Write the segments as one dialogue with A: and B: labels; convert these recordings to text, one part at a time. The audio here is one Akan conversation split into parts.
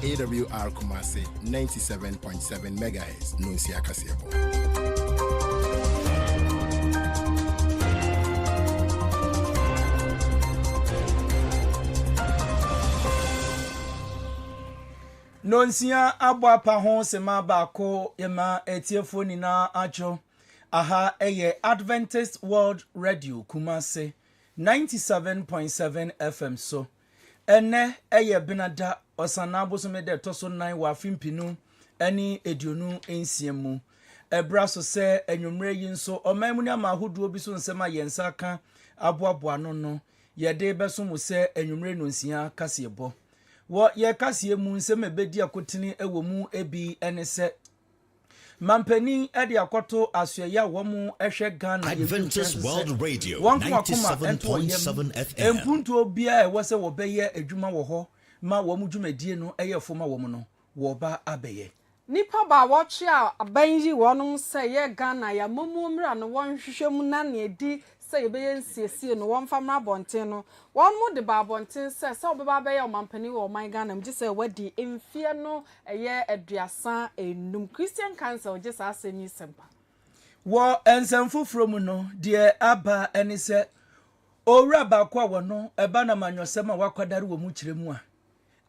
A: AWR Kumasi 97.7 MHz Nunsia Kasiebo.
B: Nonsia abwa pa ho sema baako yema etiefo nina acho aha eye Adventist World Radio Kumasi 97.7 FM so ene eye binada osanabo so me de toso 9 wa fimpinu ani eduonu ensiemu ebra so se enwumre yi nso omanmu ni amahoduo bi so nsema yensa ka aboabo ano no ye de beso mu se enwumre nonsia kasebo wo ye kasie mu nsem ebedi akotini ewo mu ebi ene se mampani edi akoto asuya wo mu ehwe Ghana
C: Adventist World Radio 97.7 FM
B: empuntu obia ewo se wo beye adwuma wo ho ma wo mu dwumadie no eyefo ma wo mu no wo ba abeye
D: nipa ba wochi a abanyi wonum se ye Ghana ya momuomra no wonhwehwemu na ne edi se yebeye nsiesie no wonfamra bonten no won mu de ba bonten se obeba be ye omampani wo man Ghana mji se wadi emfie no eye aduasa enum Christian Council je sa asemi sempa
B: wo ensemfufro mu no de aba eni se owura ba kwa wo no eba na manyosem a wakwadare wo mu kiremu a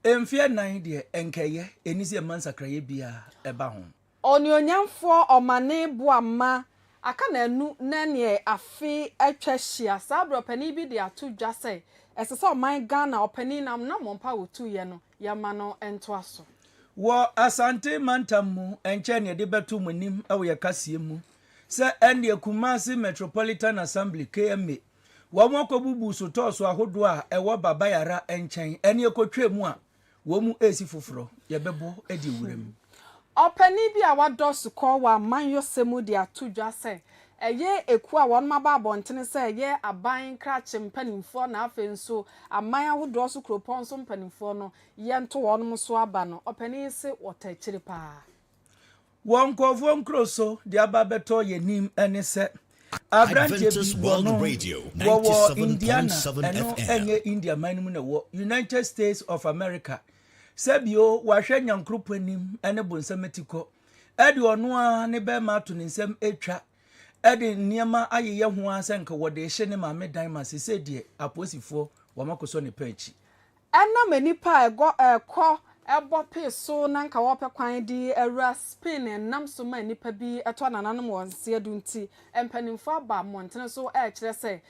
B: emfie nan de enkeye enisi emansakraye bia eba ho
D: onionyamfo omane boama aka na enu na ne afi atwahia sabro pani bi de atodwa se esese oman Ghana opani nam na mompa wotu ye no yama no ento aso
B: wo asante mantamu enche ne de betu munim ewo ye kasie mu se ene Kumasi Metropolitan Assembly KMA wo mokobubu so toso ahodo a ewo babayara enchen ene ekotwemu a wo mu esi foforo ye bebo edi wurem
D: opani bi a wadosu ko wa manyo semu de atodwa se eye eku a won maba bontene se eye aban krache mpanimfo na afenso aman ahodo so kropon so mpanimfo no ye nto won so aba no opani se wotachiri pa
B: won kofo nkroso de ababeto yenim ene se
C: Adventist World Radio 97.7 FM
B: enye India manum na wo United States of America sebio wahwe nyankropo anim ene bonsametiko edi ono a ne be ma to nsem etwa edi niema ayeye ho asenka wode hye ne ma medan ma sese die aposifo wo makoso ne pachi
D: ena manipa ekọ ebo peso na nka wo pekwan di era Spain nam so ma nipa bi eto nananom wonse adunti empanimfo aba montene so kire se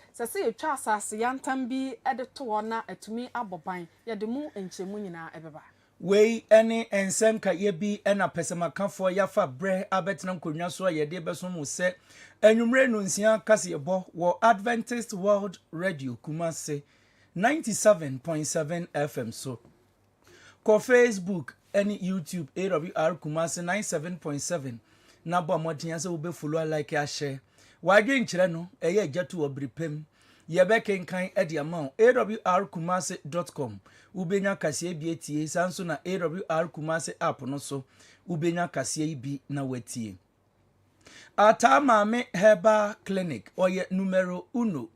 D: etwa asase yantam bi edeto wona atumi aboban yede mu enchemu nyina ebeba
B: wei ene ensenka ye bi ena pesemakafo yafa bre abetena nkonwa so yede beso mu se enwumre nunsia kasebo wo Adventist World Radio Kumasi 97.7 FM so ko Facebook any YouTube AWR Kumasi 97.7 na bo modin ase wo be follow like ya share wadwe nkire no eye agatu obripem ye be kenkan ediama awrkumasi.com ubenya kasie bi etie sanso na AWR Kumasi app no so ubenya kasie bi na watie Atamame Herbal Clinic oye numero 1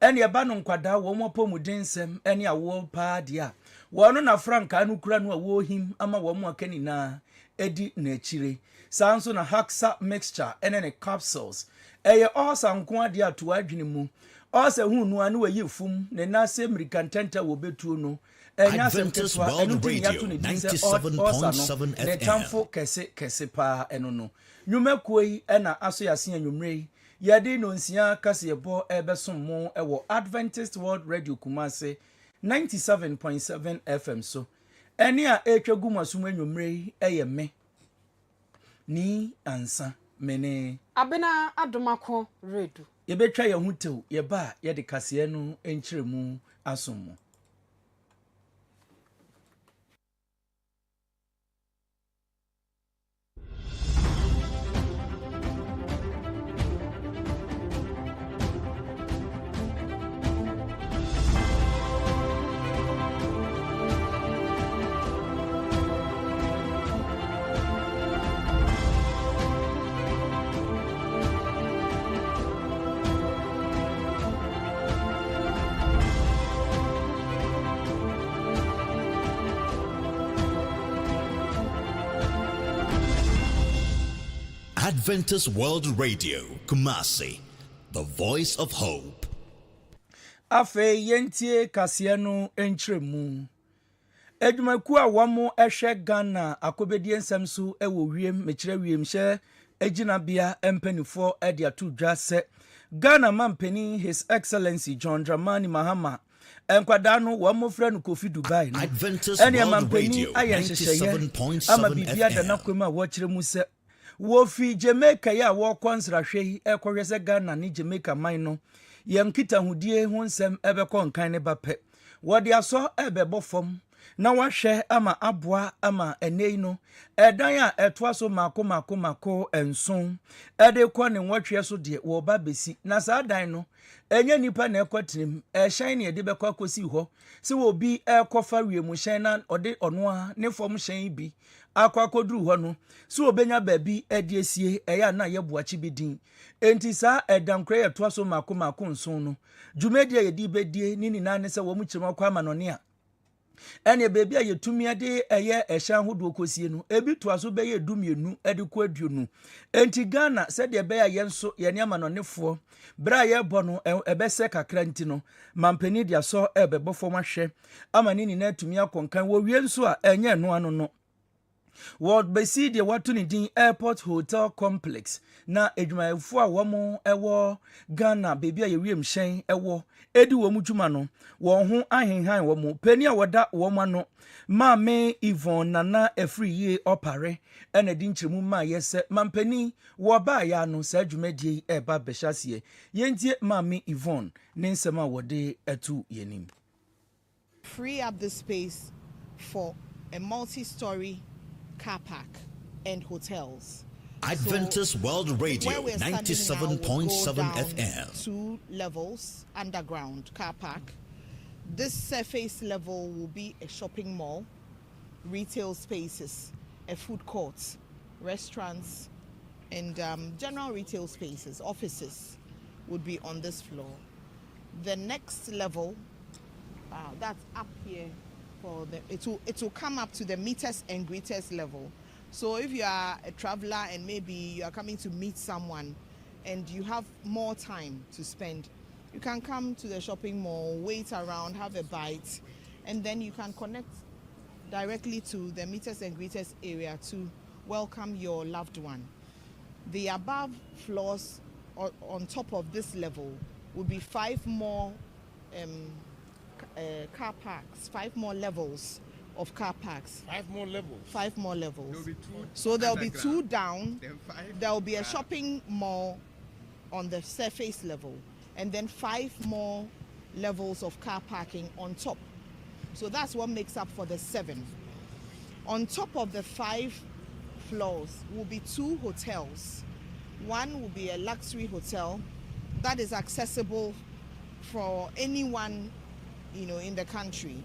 B: ene eba no nkwada wo mopomudensem ene awo pa dia wono na franka anu kura no awo him ama wo mo akanina edi na achire sanso na Haxa mixture ene ne capsules eye osa nko ade ato adwene mu osa hunu anu wayifum ne na se American tenta wo betuo no enya
C: Adventist World Radio 97.7 FM
B: ne tamfo kese pa eno no nwumakoi ena aso yase anwumrei yadi no nsia kasebo ebesom mo ewo Adventist World Radio Kumasi 97.7 FM so eni a etwagu masum anwumrei eyeme ni ansa mene
D: abena adomako redu
B: yebetwa ye hutew yeba ye de kase no enkyeremu asom
C: Adventist World Radio, Kumasi, the voice of hope.
B: Afe yentie kasiano entremu. Edwumaku a wamo ehwe Ghana akobedi ensam so ewo wiem mekire wiem hye eginabia empanifo ede atudwa se Ghana mampani His Excellency John Dramani Mahama enkwada no wamo fra no Kofi Dubai no ene mampani ayenhyehye ama bibia da na kwema wo kire mu se wo fi Jamaica ya wo konsrahwe yi ekohwese Ghana ni Jamaica man no yankita hudie ho nsem ebekọ nkan ne bape wode aso ebebo fom na wahwe ama aboa ama enei no edan a etoa so mako enson ede kọ ne nwotwe so de wo ba besi na sa dan no enye nipa na ekotrim ehyan ne ede bekọ akosi ho se wo bi ekofa wiemu hyan na ode ono a ne fom hyan bi akwakoduru ho no se obenya baabi ede esie eya na ye boachi bidin enti sa edankre etoa so mako nson no dwumadie yedi bedie ni nina ne se wo mu kirima kwa manone a ene bebi a yetumi ade eye ehyan hodo kosie no ebi toaso be ye dumienu ade ko aduonu enti Ghana se de be ya yenso ye ne amanonefo bra ye bɔ no ebese kakra nti no mampani dia so ebebofo mahwe amani na atumi akonkan wo wie nso a enye no ano no World Besi de watu ni din Airport Hotel Complex na edwumayefo a womo ewo Ghana bebi a yewiem hyen ewo edi wo mu dwuma no wo ho ahenhan wo mu pani a woda wo ma no Maame Yvonne Nana Efriye opare ena di nchiremu ma yese mampani wo ba ya no sa dwumadie eba behyasie yentie Maame Yvonne ne nsema wode etu yenim.
E: Free up the space for a multi-story car park and hotels.
C: Adventist World Radio 97.7 FM.
E: 2 levels underground car park. This surface level will be a shopping mall, retail spaces, a food court, restaurants, and general retail spaces, offices would be on this floor. The next level, that's up here. It will come up to the meeters and greeters level. So if you are a traveler and maybe you are coming to meet someone and you have more time to spend, you can come to the shopping mall, wait around, have a bite, and then you can connect directly to the meeters and greeters area to welcome your loved one. The above floors on top of this level will be 5 more car parks, 5 more levels of car parks.
F: 5 more levels.
E: 5 more levels.
F: There'll be 2.
E: So there'll be 2 down.
F: Then 5.
E: There'll be a shopping mall on the surface level, and then 5 more levels of car parking on top. So that's what makes up for the 7. On top of the 5 floors will be 2 hotels. One will be a luxury hotel that is accessible for anyone, in the country,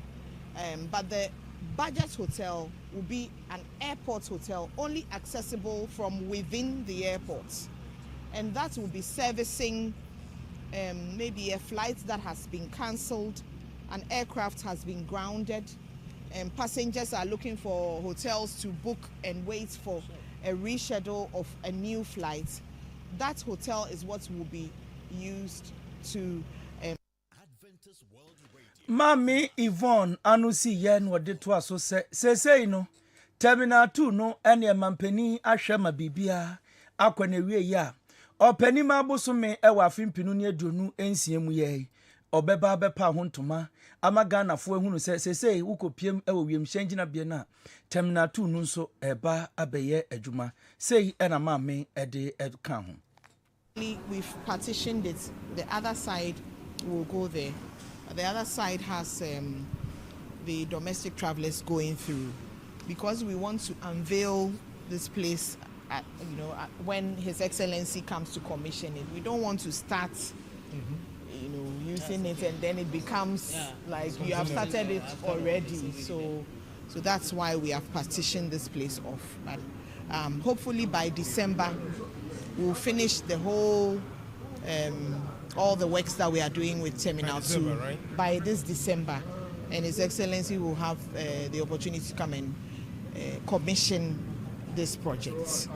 E: but the budget hotel will be an airport hotel only accessible from within the airport, and that will be servicing maybe a flight that has been cancelled, an aircraft has been grounded, and passengers are looking for hotels to book and wait for a reschedule of a new flight. That hotel is what will be used to
B: Mami Yvonne anusi yen wode to aso se no terminal 2 no ene mampani ahwe ma bibia akwane wie ya opani ma bosome ewa afimpinu ne aduonu ensiemu ye obeba bepa ho ntoma ama Ghana fo ehunu se ukopiem ewo wiem hyangina bie na terminal 2 no nso eba abeye adwuma sei ena mami ede ka ho.
E: We've partitioned it. The other side will go there. The other side has the domestic travelers going through, because we want to unveil this place when His Excellency comes to commission it. We don't want to start using it and then it becomes like you have started it already. So that's why we have partitioned this place off. But hopefully by December we'll finish the whole all the works that we are doing with Terminal 2 by this December, and His Excellency will have the opportunity to come and commission this project.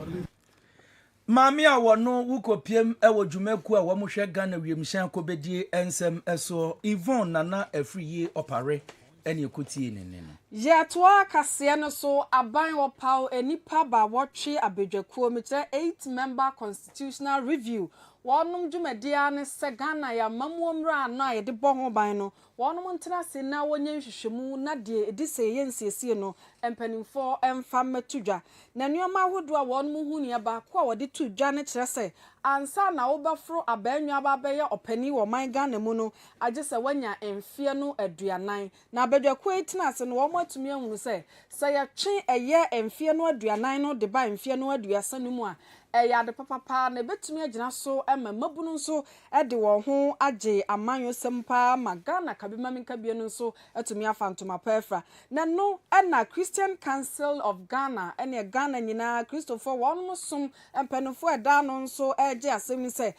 B: Mami a wono wukopiem ewo dwumaku a wohwe Ghana wiemhyan kobedie ensem eso Yvonne Nana Afriye opare ene ekutie nene no.
D: Yetwa kase no so aban wopaw enipa ba wotwe abedwakuo mekyere 8-member constitutional review. Wonum dwumadia ne se Ghana ya mamuomra no a yede bɔ ho ban no wonum ntena se na wonye nhwehwemu na de edise yensiesie no empanimfo emfa metudwa na nneoma ahodo a wonum hu ne ba ko a wode tudwa ne kyerɛ se ansa na wobɛfro abanwa ba bɛyɛ opani wɔ man Ghana mu no agye se wanya emfie no aduanan na abedwakuo etina se no wɔn atumi ahunu se yɛtwe ɛyɛ emfie no aduanan no de ba emfie no aduasa no mu a yade papa na betumi agina so mabunu nso de wo ho age amanyo sempa magana kabima minkabie no nso atumi afantoma pefra na no na Christian Council of Ghana ene Ghana nyina Christopher won som empanofo eda no nso age asemi se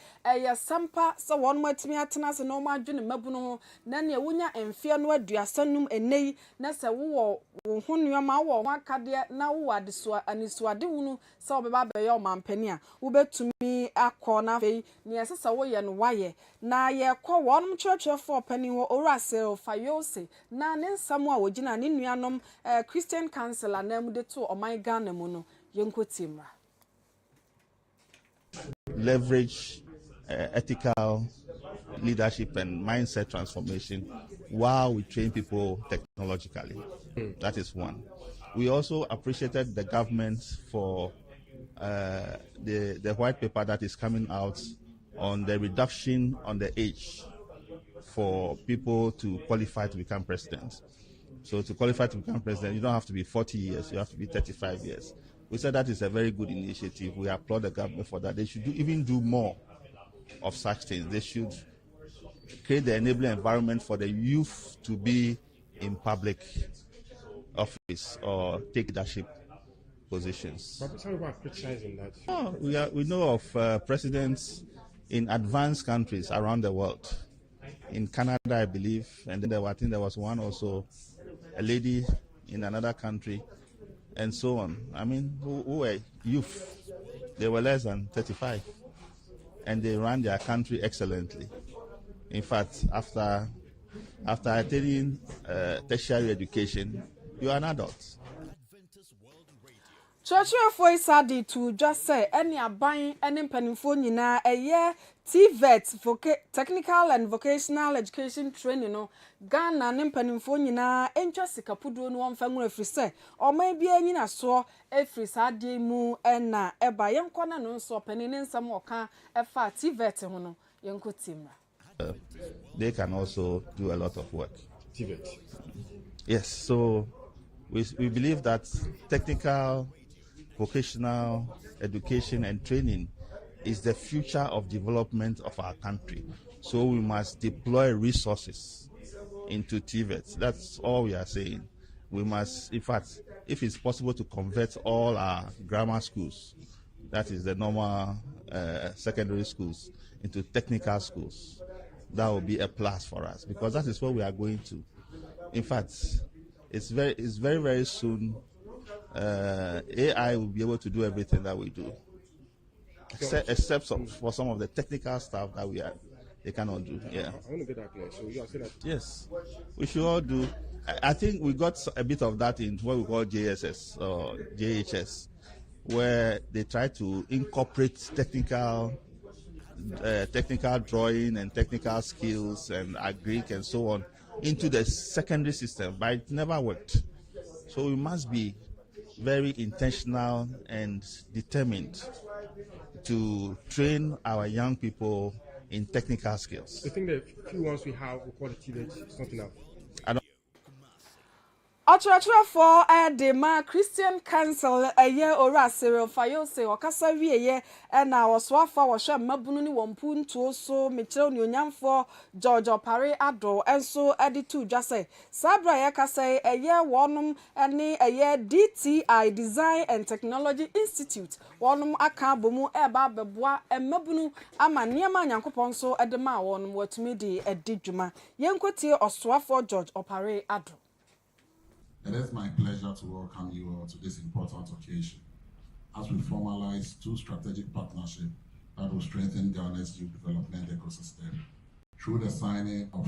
D: sempa se won matumi atena se no madwene mabunu ho na ne wonya emfie no aduasanum enei na se wo ho nneoma wo ho akade na wo adesoa anisuade hunu se obeba beye o mampani a wobetumi akọ na fei ne yesesa wo ye no waye na ye kọ wonum churchfo pani wo orase fayose na ne nsam a wogina ne nuanom Christian Council anam de to oman Ghana mu no yenkotimra
F: leverage ethical leadership and mindset transformation while we train people technologically. That is one. We also appreciated the government for the white paper that is coming out on the reduction on the age for people to qualify to become president. So to qualify to become president, you don't have to be 40 years, you have to be 35 years. We said that is a very good initiative. We applaud the government for that. They should even do more of such things. They should create the enabling environment for the youth to be in public office or take leadership positions.
G: But sorry about criticizing that.
F: Oh, we know of presidents in advanced countries around the world. In Canada, I believe, and then I think there was one also, a lady in another country, and so on. I mean, who were youth. They were less than 35, and they ran their country excellently. In fact, after attaining tertiary education, you are an adult.
D: Churchill for Sadi to just say any aban any penifo nyina eye TVET technical and vocational education training no Ghana ne penifo nyina entwa sikapudo no wonfa nwu afri se o man bia nyina so afri sade mu na eba yenkɔ na no nso penine nsam oka efa TVET ho no yenko timra.
F: They can also do a lot of work.
G: TVET.
F: Yes, so we believe that technical vocational education and training is the future of development of our country. So we must deploy resources into TVET. That's all we are saying. We must, in fact, if it's possible to convert all our grammar schools, that is the normal secondary schools, into technical schools, that will be a plus for us because that is what we are going to. In fact, it's very, very soon AI will be able to do everything that we do, except for some of the technical stuff that they cannot do. Yeah.
G: I want to get that clear. So you are saying that?
F: Yes, we should all do. I think we got a bit of that in what we call JSS or JHS, where they try to incorporate technical drawing and technical skills and agric and so on into the secondary system, but it never worked. So we must be very intentional and determined to train our young people in technical skills.
G: I think the few ones we have, we call the TVET, it's not enough.
D: For the ma Christian Council a year or a serial fayose or casa vie and our swafa was sure mabununi wampun to so Mitchell Nyan for George Pare Ado and so added to just say Sabra Yakase a year one and a year DTI Design and Technology Institute one akabumu eba beboa and mabunu ama niama yankoponso at the ma one what midi a dijuma Yankoti or swafa George Pare Ado.
H: It is my pleasure to welcome you all to this important occasion. as we formalize 2 strategic partnerships that will strengthen Ghana's youth development ecosystem through the signing of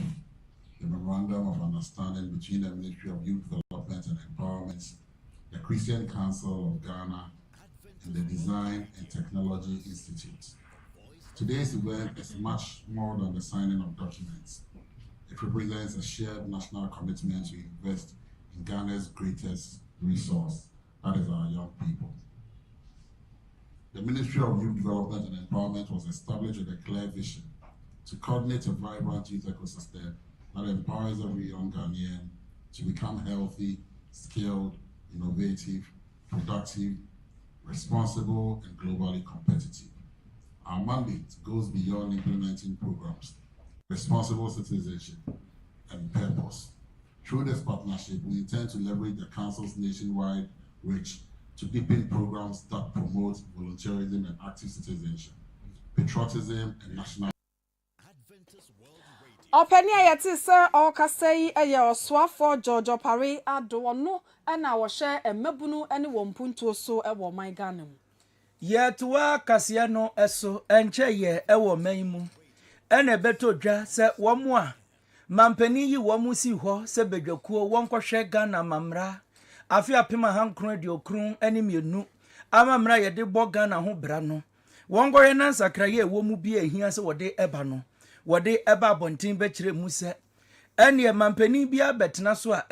H: the Memorandum of Understanding between the Ministry of Youth Development and Empowerment, the Christian Council of Ghana, and the Design and Technology Institute. Today's event is much more than the signing of documents. It represents a shared national commitment to invest in Ghana's greatest resource, that is our young people. The Ministry of Youth Development and Empowerment was established with a clear vision to coordinate a vibrant youth ecosystem that empowers every young Ghanaian to become healthy, skilled, innovative, productive, responsible, and globally competitive. Our mandate goes beyond implementing programs, responsible citizenship, and purpose. Through this partnership, we intend to leverage the Council's nationwide reach to deepen programs that promote volunteerism and active citizenship, patriotism, and national.
D: Openi ayati se okasei eye oswafo George Opare ado no na wo hye emabunu ene wo mpuntuo so e wo man Ghana mu.
B: Ye tuwa kasia no eso enche ye e wo man mu. Ene beto dwa se wo mu a mampani yi wo mu si ho se bedwakuo won kohwe Ghana mamra afi apema hankron de okrun ene mienu amamra ye de bo Ghana ho bra no won goye na nsakra ye wo mu bi ehia se wo de eba no wode eba bontin be kire mu se ene mampani bia betena so a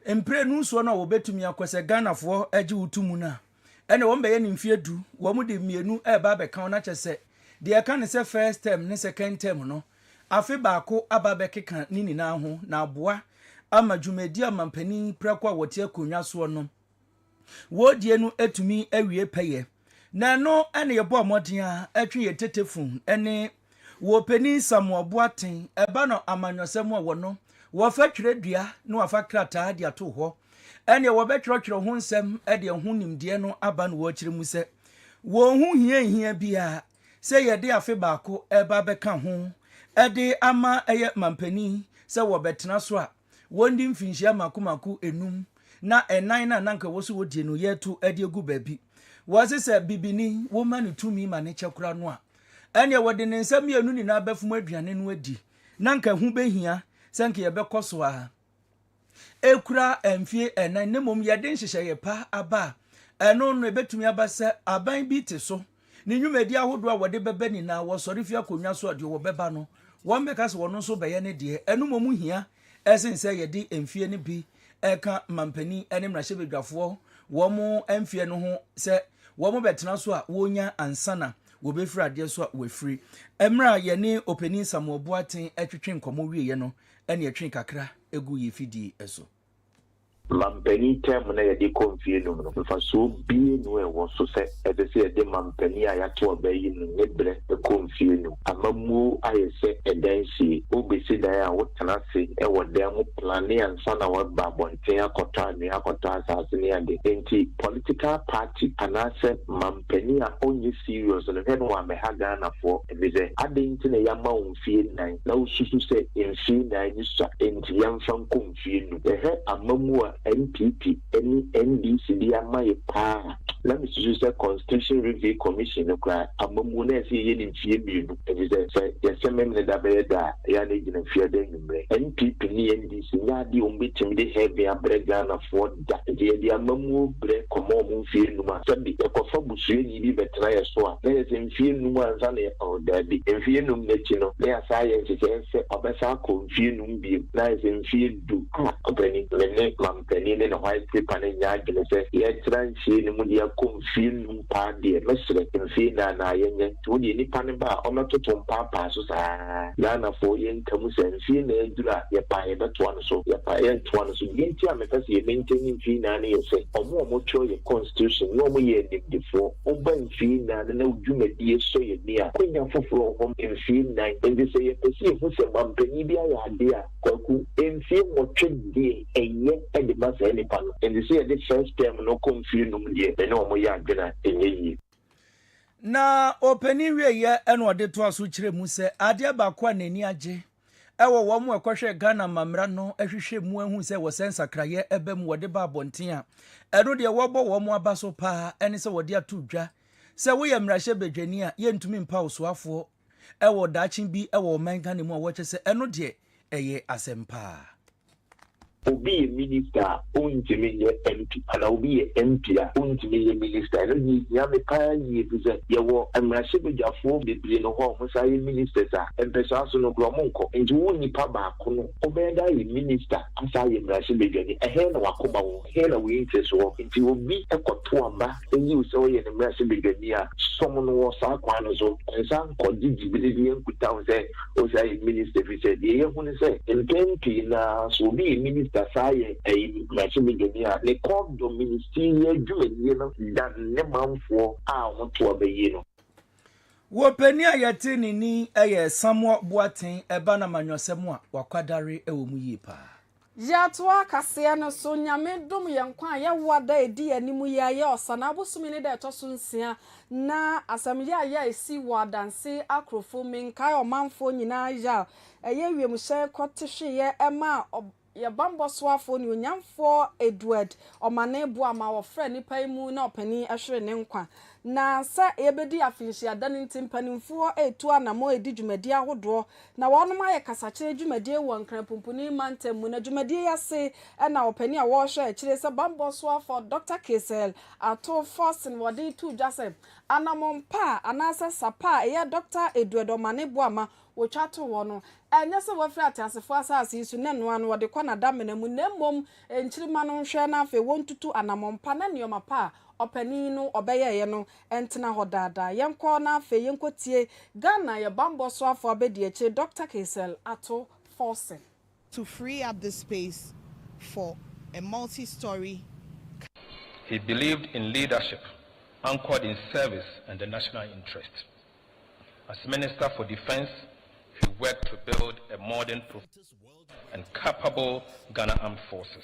B: emprenu so na wo betumi akose Ghana fo agi utumu na ene wo mbe ye ni mfie du wo mu de mienu eba be kan na chese de ka ne se first term ne second term no afi baako aba be keka nini na ho na aboa ama dwumadi amampani prako a wote akonwa so no wo die nu etumi awie peye na no ene ye bo moden a atwe ye tetefun ene wo peni Samuel Boaten eba no amanyosem a wo no wo fa twiredua no wa fa krata de ato ho ene wo betwerotwero ho nsem e de ho nimde no aba no wo kire mu se wo hu hia bia se ye de afi baako eba beka ho e de ama eye mampani se wo betena so a wondi mfinhia makomaku enum na enan na nanka wo so wo die no yetu e de gu baabi wo se bibini wo ma no tumi ma ne kyekura no a ene wode ne nsam yenu ni na abafum aduane no adi nanka hu behia sanka ye bekoso a ekura emfie enan ne mom yede nhyehyɛ ye pa aba eno no ebetumi abase aban bi te so ne nwumadi ahodo a wode bebe ni na wo sori fia konwa so ade wo beba no won be kase wono so beye ne de eno mom hia esense yede emfie ne bi eka mampani ene mrahye bedwafo wo mo emfie no ho se wo mo betena so a wonya ansana wo be free ade so a we free emra ye ne openi Samuel Boaten atwetwe nkomo wiye no ene atwe kakra egu ye fidi eso
I: mampani term na yedi konfie no no fa so bi no e wo so se e de se de mampani a yato obayi no nebre e konfie no amamu ayese edansi obesi dan a wotena se e wo dan mo plane ansa na wo ba bonten akota ne akota asase ne ade enti political party anase mampani a onye serious no he no wa me ha Ghana for e be se ade nti na yama onfie nan na ususu se enfie nan ni so enti yamfa konfie no e he amamu a NPP, any NDC, the Amaya Pa. Let me use the Constitution Review Commission. Amamuna see in Fibu. And he said, yes, a member that beda, Yanni in a fear dengue. NPP, NDC, Yadi, meeting the heavy Abregana for that. The Amamu break, common field numa. Sabi, a conformus, you be try as well. There is in fear numa and or daddy. In fear num, you their science is a Obasako, fear num be nice and fear do. Opening the company in a white paper and yagin says, yet transi the Mudia confused party, Mr. Confina, and Tony Nipanaba, or not to Papa, so Lana for yen comes and Fina and Dura, your pie that one so your pie and one so Gintia because you're maintaining Fina, you say, or more mutual your constitution, no more year before, open Fina, and no Juma dear so you near, when you're for home in Fina, and they say, perceive who's a Mampania idea, Koku, and feel what should be a year and the mass any pan, and they say the first term no confusion, and no more young dinner in a year.
B: Na openi we ye eno de to aso kire mu se ade ba kwa nani age ewo wo mu ekwhwe Ghana mamra no ehwehwe mu ehu se wo sensa kraye ebe mu wode ba abonten a eno de wo bo wo mu abaso pa ene se wode atudwa se wo ye mrahye bedwani a ye ntumi mpa osuafo ewo dachin bi ewo menka ne mu a wo che se eno de eye asempa
I: obi minister untimi ye MP ana obi MP a untimi ye minister no ni ya me pa ye bize ye wo amrahye bedwafo bebre no ho mo sai ministers a empesa so no gro monko nti wo nipa ba ko no obeda ye minister asa ye amrahye bedwani ehe na wakoma wo ehe na we interest wo nti obi ekoto amba enyi uso ye amrahye bedwani a somo no wo sa kwa no so ensa nkodi dibidi enkuta wo se o sai minister fi se ye hu ne se MP na so obi minister saye machimigenia ne kondo ministerial dwumadie no dan ne manfo a woto abayi no
B: wo pani ayete nini eye Samuel Boaten eba na manwosem a wakwadare ewo mu yipa
D: Yatwa kase no so nyame dom yenkwa ye wada edi animu ya ye osana abosumi ne da etoso nsia na asamya ya esi wadanse akrofo minkai omanfo nyina ya eye wiemhye kotehwe ye ema ya bambo swafo ni onyamfo Edward omane bu ama wo frɛ nipa imu na opani ahwere ne nkwa na sa ebedi afinhyi adane ntimpanimfo etu anamo edi dwumadi ahodo na wonom aye kasakire dwumadi wɔ nkranpumpuni mantam na dwumadi yase na opani a wo hwɛ akire sɛ bambo swafo Dr. Kesel ato forcing wode tu jase anamompa anasa sapa eye Dr. Edward omane bu ama wochato wono enya se wofra atasefo asase isu ne no ano wode kwana damena mu nemmom enchirima no hwe na afi wontutu anamompa na neoma pa opani no obeye no entena hodada yenko na afi yenkotie Ghana ye bambo so afo abedi eche Dr. Kesel ato forcing
E: to free up the space for a multi-story.
J: He believed in leadership anchored in service and the national interest. As Minister for Defense, he worked to build a modern and capable Ghana Armed Forces.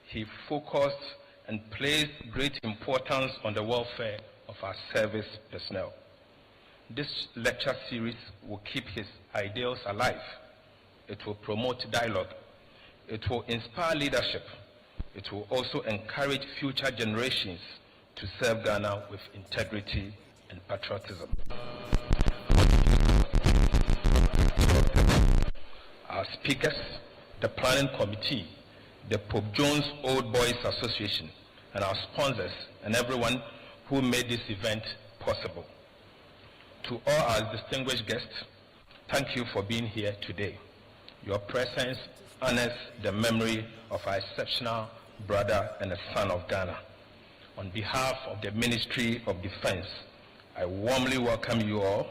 J: He focused and placed great importance on the welfare of our service personnel. This lecture series will keep his ideals alive. It will promote dialogue. It will inspire leadership. It will also encourage future generations to serve Ghana with integrity and patriotism. Our speakers, the planning committee, the Pope Jones Old Boys Association, and our sponsors, and everyone who made this event possible. To all our distinguished guests, thank you for being here today. Your presence honors the memory of our exceptional brother and a son of Ghana. On behalf of the Ministry of Defense, I warmly welcome you all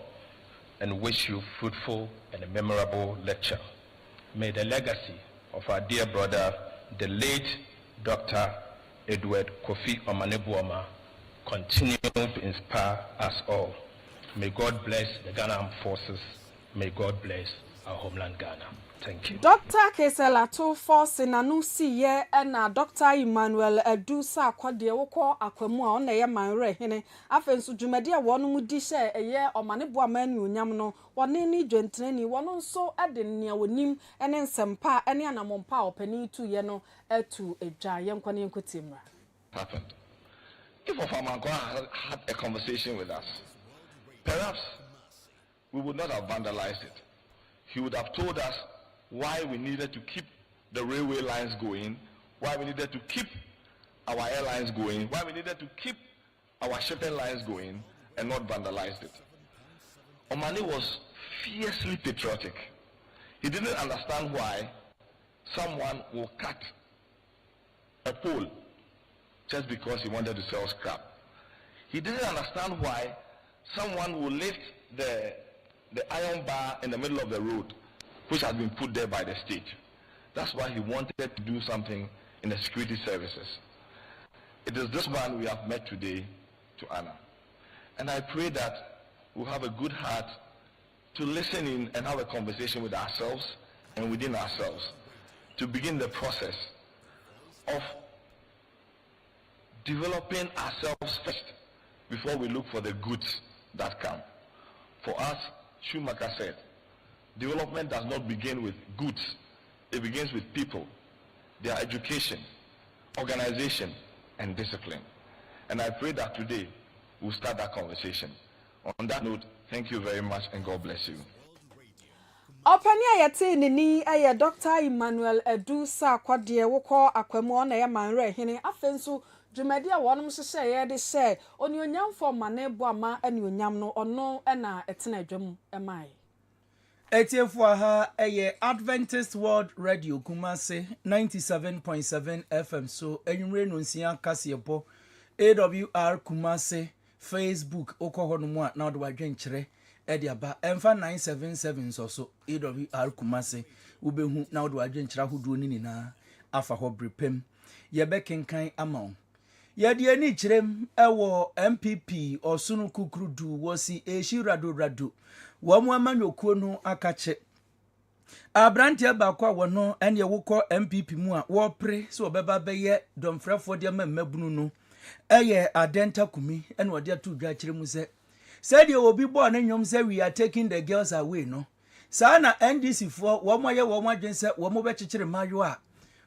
J: and wish you fruitful and a memorable lecture. May the legacy of our dear brother, the late Dr. Edward Kofi Omanebuoma, continue to inspire us all. May God bless the Ghana Armed Forces. May God bless our homeland Ghana. Thank you. Dr.
D: Kesela to force na no see ye na Dr. Emmanuel Edusa akwade wokọ akwamu a ona ye manre hene afenso dwumade a wono mu di hye eye omanebo amanu onyam no wone ni dwentrani wono nso ade ne wonim ene nsempa ene anamompa opani tu ye no etu edwa ye nkwane enkotimra
J: happened. If Ofamanko had a conversation with us, perhaps we would not have vandalized it. He would have told us why we needed to keep the railway lines going, why we needed to keep our airlines going, why we needed to keep our shipping lines going, and not vandalize it. Omani was fiercely patriotic. He didn't understand why someone will cut a pole just because he wanted to sell scrap. He didn't understand why someone will lift the iron bar in the middle of the road, which has been put there by the state. That's why he wanted to do something in the security services. It is this man we have met today to honor. And I pray that we'll have a good heart to listen in and have a conversation with ourselves and within ourselves to begin the process of developing ourselves first before we look for the goods that come. For us, Schumacher said, development does not begin with goods. It begins with people, their education, organization, and discipline. And I pray that today we'll start that conversation. On that note, thank you very much and God bless you.
D: Opania yate nini aye Dr. Emmanuel Edu sa kwadie wokọ akwemu na ye manre hene afensu dwumadi a wonum hyehyɛ ye de hyɛ oni onyam for mane bo ama ani onyam no ono na etena adwam emai
B: Etiefo ha eye Adventist World Radio Kumasi 97.7 FM so enwure no nsia kasebo AWR Kumasi Facebook okohono a na do wadwenkyere Ediaba Enfa 977 so AWR Kumasi ubehu na do adwenkyere ahodo ni nyina afa ho brepem yebe kenkan ama yede ani kyerem ewo MPP osunu kukrudu wosi ehirado wamu amanyokuo no akache abrantia bakwa wono ene wokọ MPP mu a wo pre so obeba beye domfrefo de mamabunu no eye adenta kumi ene ode atu dwa kyeremu said you will be born in yom say we are taking the girls away, no? Sana NDC for one way, one more genset, one more better majua.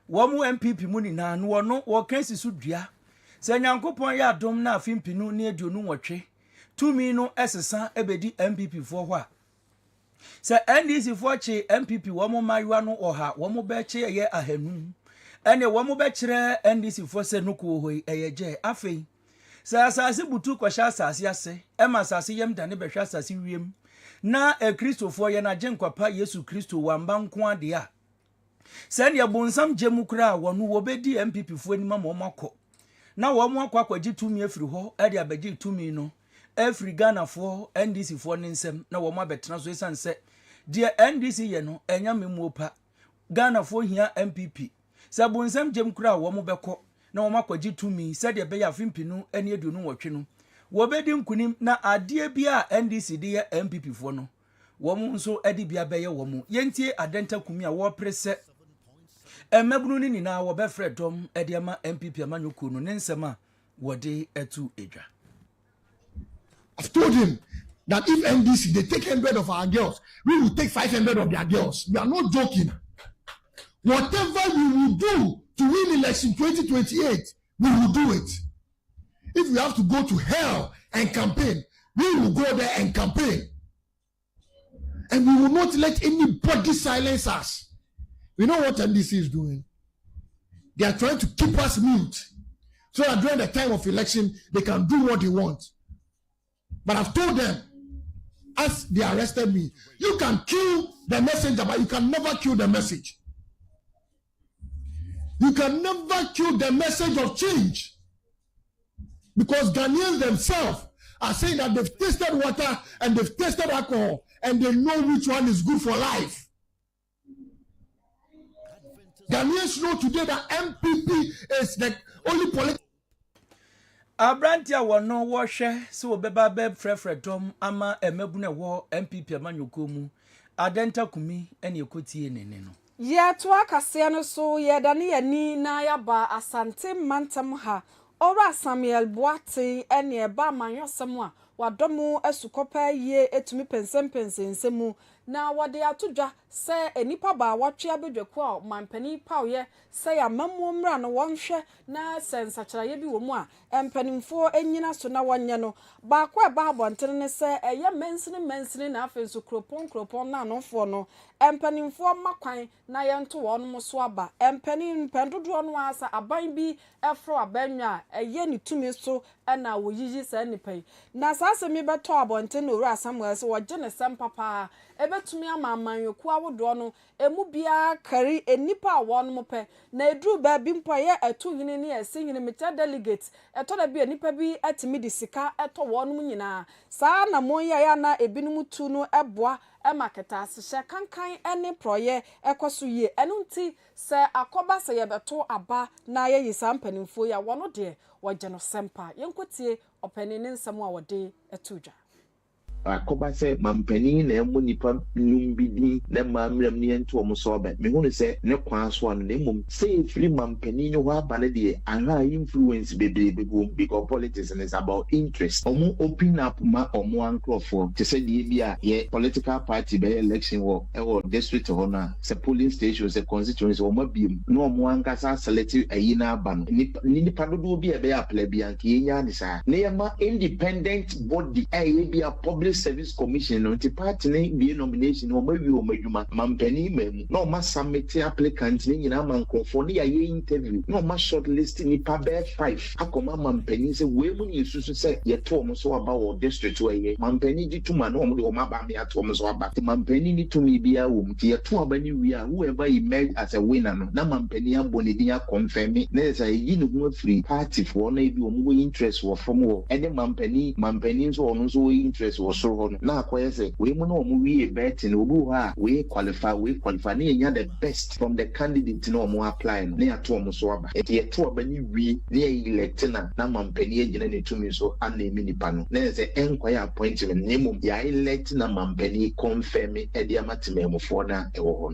B: One more MPP money na no, or can't sudia. Say, Yanko Poya dom na fin pinu near Dunu watche. 2 me no SSA ebedi MPP for what? Say NDC for che MPP one more majuano or ha, one more betche a year a henum. And a one more betcher NDC for say no ko a ye afe. Sasa butu kwa asase ase ema asase yem dane behwa asase wiem na Kristofo ye na genkwapa Yesu Kristo wamba nko ade a sane ya bonsam gemu kra wono wobedi MPP fo anima mo makọ na wo mo akwakwagi tumi afiri ho ade abegi tumi no afiri Ghana fo NDC fo ne nsem na wo mo abetena so esanse de NDC ye no enya memu opa Ghana fo hia MPP sa bonsam gemu kra wo mo bekọ na wo makwagi tumi said ye be ya fimpinu ene aduonu wotwe no wo bedi nkunim na ade bia NDC de ye MPP fo no wo mu nso ade bia be ye wo mu yentie adenta kumi a wo prese emabunu ni na wo be fredom ade ama MPP amanyoko no ne nsema wo de etu edwa.
K: I've told him that if NDC they take 100 of our girls, we will take 500 of their girls. We are not joking. Whatever we will do to win election 2028, we will do it. If we have to go to hell and campaign, we will go there and campaign. And we will not let anybody silence us. You know what NDC is doing? They are trying to keep us mute so that during the time of election, they can do what they want. But I've told them, as they arrested me, you can kill the messenger, but you can never kill the message. You can never kill the message of change. Because Ghanaians themselves are saying that they've tasted water and they've tasted alcohol and they know which one is good for life. Ghanaians know today that MPP is the only political.
B: Abrantia wono wo hwe so obeba be frefredom ama emabune wo MPP amanyoko mu adenta kumi ene ekotie nene no.
D: Ye to akase no so ye dane yani na ya ba asante mantam ha ora Samuel Boate ene e ba manyosem a wadomu asukopa ye etumi pensem na wade atodwa se enipa ba watwe abedwako a mampani pawye se ya mamuomra no wonhwe na sensachara ye bi wo mu a empanimfo enyina so na wonye no ba kwa ba abontere ne se eye mensini na afenso kropon na nofo no empanimfo makwan na yento wonmo so aba empanim pendodo no asa aban bi efro abanwa eye ni tumi so na woyiyi sa nipai na sase mi beto abonte no ura Samuel se woje ne sempapa ebetumi ama amanyoku awodo no emu bia kari enipa wonmo pe na edru ba bi mpo ye eto hini ne ese hini meta delegate eto da bi enipa bi atimi di sika eto wonmo nyina saa na monya ya na ebinum tu no eboa emaketa asehye kankan ene proye ekoso ye enunti se akoba se ye beto aba na ye yisa mpanimfo ya wono de woje no sempa yenkotie opanini nsam a wode etudwa.
I: akoba se mampani na emu nipa numbidi na mamram ne ento omo so ba me hu se ne kwan so an na mum say free mampani no wa ba ne de aha influence bebrebe go because politics is about interest omo open up ma omo ankrofo to say the bia ye political party be election wo e district ho na se polling station se constituency omo biem no omo ankasa select ayi na aba no nipa dodo bi e be apply bi anka yenya ne sa ne yema independent body e be a public service commission no ti party ne be nomination omo wi omo adwuma mampani mem no ma submit applicant ne nyina mankrofo ne ye interview no ma shortlist nipa be 5 akoma mampani se we mu ni susu se ye to omo so aba wo district we ye mampani di tuma no omo de omo aba me ato omo so aba ti mampani ni tumi bia wo mu ti ye to aba ni wi a whoever emerge as a winner no na mampani abone din a confirm na say yi ne ho afiri party for na bi omo interest wo from wo ene mampani so ono so interest wo so ho no na akoye se we mu na omo wi bet na obu ha we qualify na enya the best from the candidate na omo apply no na ato omo so aba e ye to aba ni wi na elect na mampani agina ne tumi so ana emi nipa no na say enkwaya appointment na mum ya elect na mampani confirm e dia matememfo na e wo ho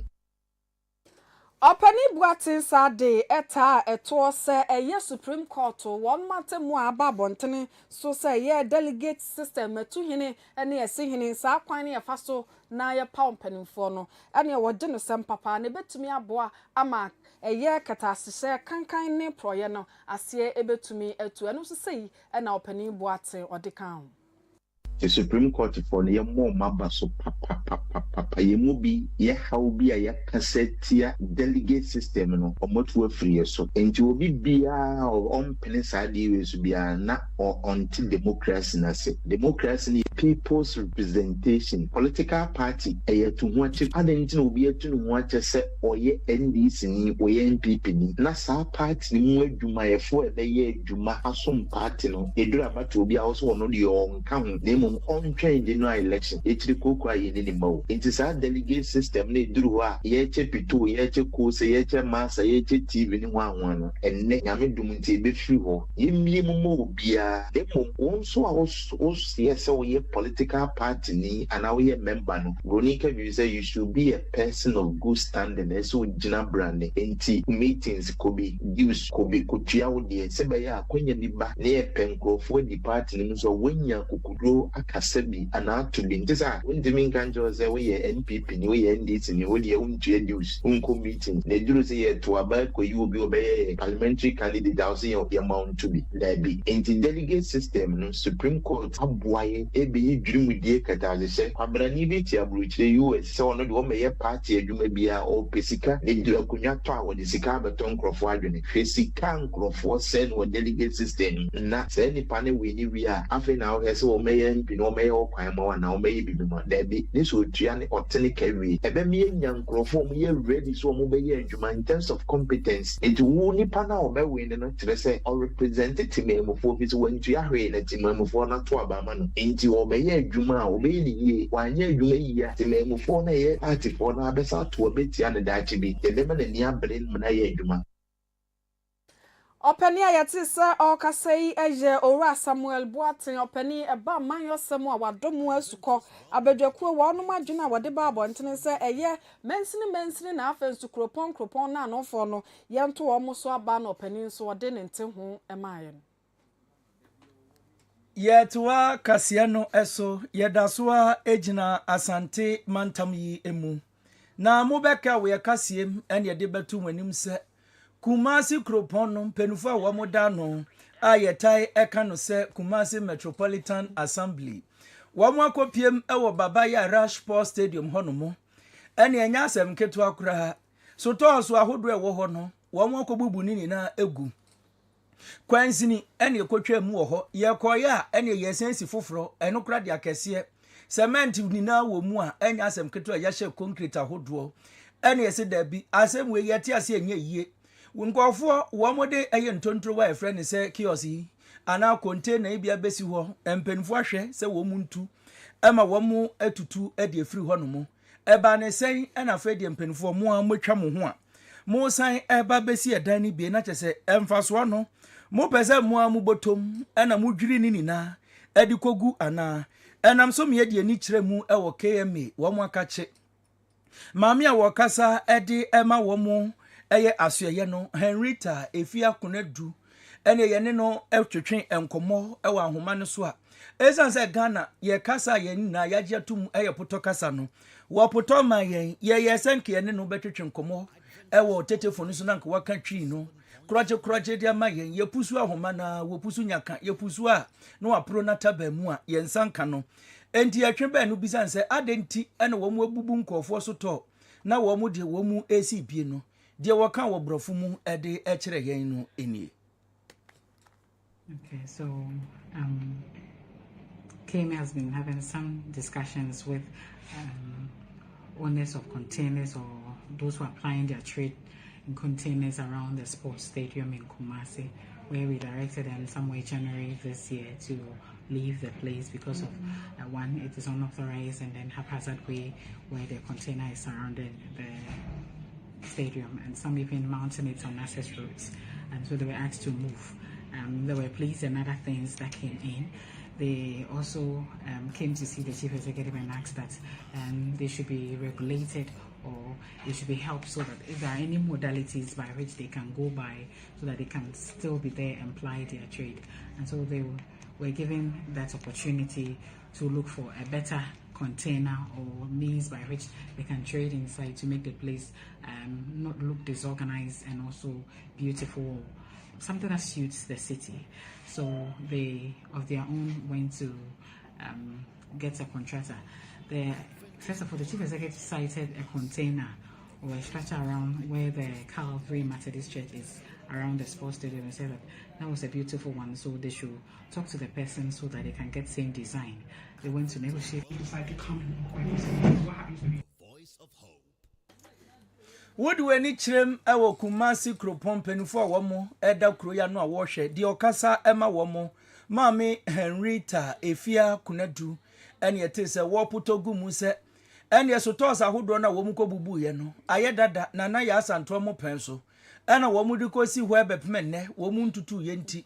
D: Opani Buatin Sade eta eto se eye Supreme Court won matemu aba bontene so se ye delegate system metu hene ene ese hene sa kwan ne fa so na ye pa ompanimfo no ene wo de no sem papa ne betumi aboa ama eye katasese kankan ne proye no ase ebetumi etu eno so sei ena Opani Buatin odikan
I: the Supreme Court for the more maba so papa ye mu bi ye how bi a ye kasetia delegate system no omoto afiri so enti obi bia on penisa di we so bia na or anti democracy na se democracy ni people's representation political party e to ho achi adenti na obi atu no ho achi se oye NDC ni oye NPP ni na sa party ni mu adwuma ye fo e be ye adwuma asom party no edura bata obi a also no de on ka ho on change in no election etiri koko ayi ni mawo it is a delegate system na eduru a ye che pitu ye che kose ye che masa ye che TV ni wanwan no enne nyame dum nti be free ho ye mie mo obia de mo onso a yes ye political party ni and now ye member no ronika you say you should be a person of good standing so gina brand enti meetings could be use could be kutia wo de se be ya akwanya ni ba na ye penkrofo di party ni so wenya kukudro akasabi anato bi ntisa wondimi kanjo ze we ye NPP ni we ye NDC ni we ye untie news unko meeting na duru se ye to aba ko you obi obey parliamentary candidate house ye amount to be there be enti delegate system no Supreme Court aboaye ebe ye dwirimu die kataze se abrani bi ti abruchire US se ono de o meye party adwuma bia o pesika ne dura kunya to a wode sika beton krofo adwene fesika nkrofo se no delegate system na se ni pane we ni wi a afi na o hese o meye no may all crime or now may be there be this would trian or telecary. Ebe me young crofo me ready so mobile in terms of competence. It won't pana or may win and say or representative me for his when to your way let him for not to Abaman. Into obey Juma obey ye 1 year you may year to me for a year at it for na besa to a bit and that to be the lemon and near brain Manaya Juma.
D: Opani ayati se okasei eje Owra Samuel Buatin opani eba manyosem a wadomu asuko abedwakuo wonu madwena wode ba abontene se eye mensini na afensu kropon na anofo no yento wo so aba na opani so wode ne nte ho emaye
B: Yetwa kasiano eso yedaswa ejina asante mantam yi emu na mubeka we kasiem ene yede betu manim se Kumasi Kropono penufa wa modano ayetai eka no se Kumasi Metropolitan Assembly wa akopiem ewo baba ya Rush Sport Stadium honomo ene enya asem ketu akura so to so ahodo ewo ho no wa akobubu ni na egu kwansini ene ekotwa mu wo ho ye koya ene yesensi foforo eno kura de akese cement ni na wo mu a enya asem ketu ya hye concrete ahodo ene yesi dabi asem we yeti ase enye yie Nkofo womode eye ntontro wa efre ne se kiosi ana container ibia besi ho empenfo ahwe se wo muntu ema wo mu atutu ade efri ho no mu eba ne sen na fa de empenfo mu a motwa mo ho a mo san eba besi edan ni bi na chese emfaso no mo pese mo a mu botom na mo dwiri ni nina edi kogu ana enam so me de ani kire mu e wo KMA wo mo akache maami a wo kasa e de ema wo mo eye asoye no Henrietta efia konadu ene ye ne no etwetwe enkomo e wo ahoma ne so a esan se Ghana ye kasa ye na ya jetum eye poto kasa no wo poto ma ye senke ye ne no betwetwe enkomo e wo tetefo no so na nka waka twi no kroje dia ma ye pusu ahoma na wo pusu nyaka ye pusu a no apro na taba mu a ye nsanka no enti atwe ba no bisan se adenti ene wo mu abubu nkofo so to na wo mu de wo mu esi bie no de wo kan wo brofo mu e de e kire yen no eni.
L: Okay, so KMA has been having some discussions with owners of containers or those who are applying their trade in containers around the sports stadium in Kumasi, where we directed them somewhere January this year to leave the place because of one, it is unauthorized, and then haphazard way where the container is surrounding the stadium, and some even mounting it on access roads, and so they were asked to move. There were police and other things that came in. They also came to see the chief executive and asked that they should be regulated or they should be helped so that if there are any modalities by which they can go by so that they can still be there and ply their trade. And so they were given that opportunity to look for a better container or means by which they can trade inside to make the place not look disorganized and also beautiful, something that suits the city. So they, of their own, went to get a contractor. First of all, the chief executive cited a container or a structure around where the Calvary Methodist Church is around the sports stadium, and said that that was a beautiful one, so they should talk to the person so that they can get same design. They went to negotiate. They decided to come and what happens when
C: Voice of Hope.
B: Would we any chim ewo Kumasi kropon penufo womo eda kroya no awoshe di okasa ema womo mami Henrietta efia kunadu ene yete se wo putogu mu se ene yesoto sa hodo na womu ko bubu ye no aye dada na ya asanto mo penso ene womu di ko si ho ebepemenne womu ntutu ye nti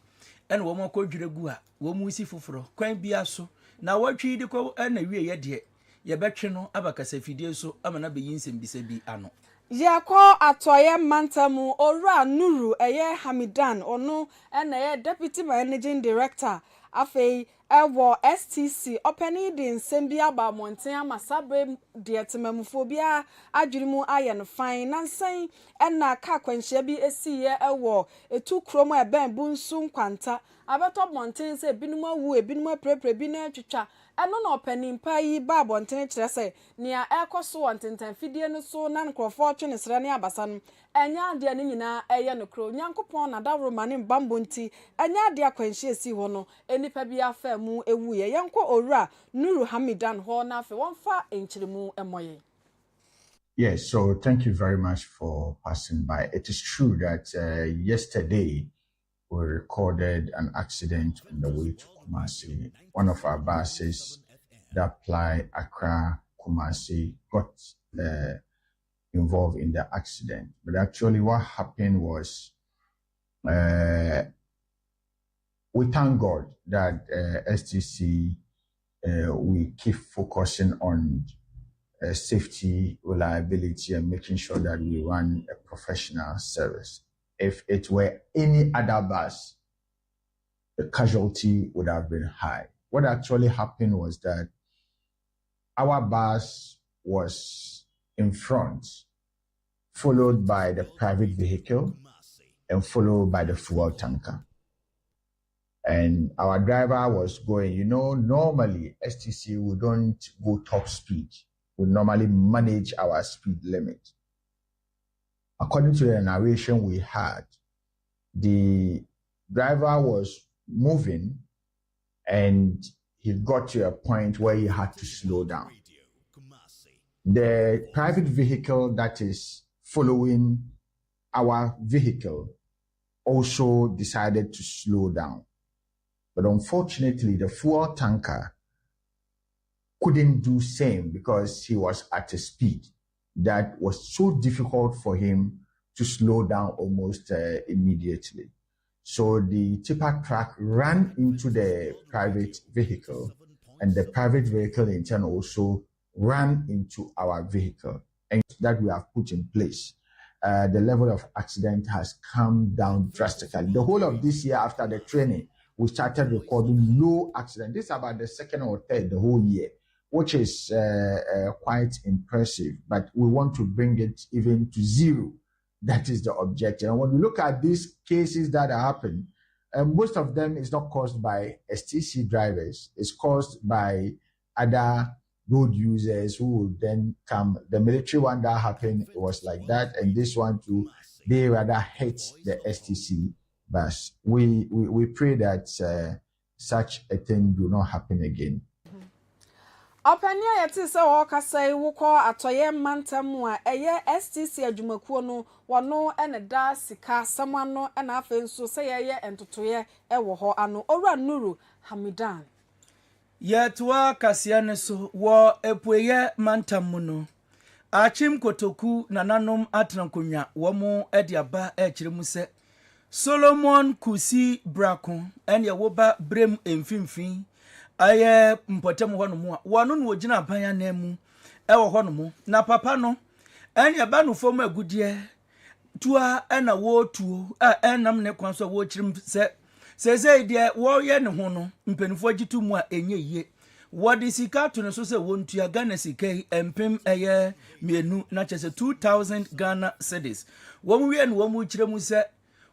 B: ene womu ko dwiregu a womu si foforo kwan bia so na watwi di ko ene wie ye de ye betwe no abakasa fidie so amana be yinsem bisa bi ano.
D: Yako atoye mantamu ora nuru eye Hamidan ono eye deputy managing director afei ewo STC openi di nsembia ba monten amasabre de temamufobia adwirimu aye no fine nansan ena ka kwanhia bi esiye ewo etu kromo eben bunsu nkwanta abeto monten se binum awu ebinum aprepre bi na atwitwa eno na openi mpa yi ba bonten kire se nia ekoso wontentan fidie no so na nkrofo twe ne sere ne abasa no enya ade ne nyina eye no kro nyankopon na dawro mane mbambo nti enya ade akwanhia esi ho no enipa bi afa mu ewu ye yenko owura Nuru Hamidan ho na afa wonfa enchiremu emoye.
M: Yes, so thank you very much for passing by. It is true that yesterday we recorded an accident on the way to Kumasi. One of our buses that ply Accra Kumasi got involved in the accident. But actually what happened was we thank God that STC, we keep focusing on safety, reliability, and making sure that we run a professional service. If it were any other bus, the casualty would have been high. What actually happened was that our bus was in front, followed by the private vehicle, and followed by the fuel tanker. And our driver was going, normally STC, we don't go top speed. We normally manage our speed limit. According to the narration we had, the driver was moving and he got to a point where he had to slow down. The private vehicle that is following our vehicle also decided to slow down. But unfortunately, the fuel tanker couldn't do same because he was at a speed that was so difficult for him to slow down almost immediately. So the tipper truck ran into the private vehicle and the private vehicle in turn also ran into our vehicle, and that we have put in place. The level of accident has come down drastically. The whole of this year after the training, we started recording low accident. This is about the second or third the whole year, which is quite impressive, but we want to bring it even to zero. That is the objective. And when we look at these cases that are happening, most of them is not caused by STC drivers. It's caused by other road users who will then come. The military one that happened was like that, and this one too, they rather hit the STC bus. We pray that such a thing do not happen again.
D: Openia yeti se wo kasai wo ko atoye mantam a eye STC adwumakuo no wono ene da sika samano ena afa nso se ye entotoye ewo ho ano owura nuru Hamidan
B: yetwa kasiane so wo epueye mantam mu no achim kotoku nananom atrankonwa wo mu ediaba ekiremu se Solomon Kusi Brako ene wo ba brem emfimfin aye mpotem ho no mu a wono no ogina ban na mu ewo ho no mu na papa no ene ba no fom agudie tua ena wo tuo enam ne kwan so wo kirim se de wo ye ne ho no mpenifo agitu mu a enye yiye wodi sika to ne so se wontua Ghana sika empem eye mienu na chese 2000 Ghana cedis wo mu wie ne wo mu kiremu se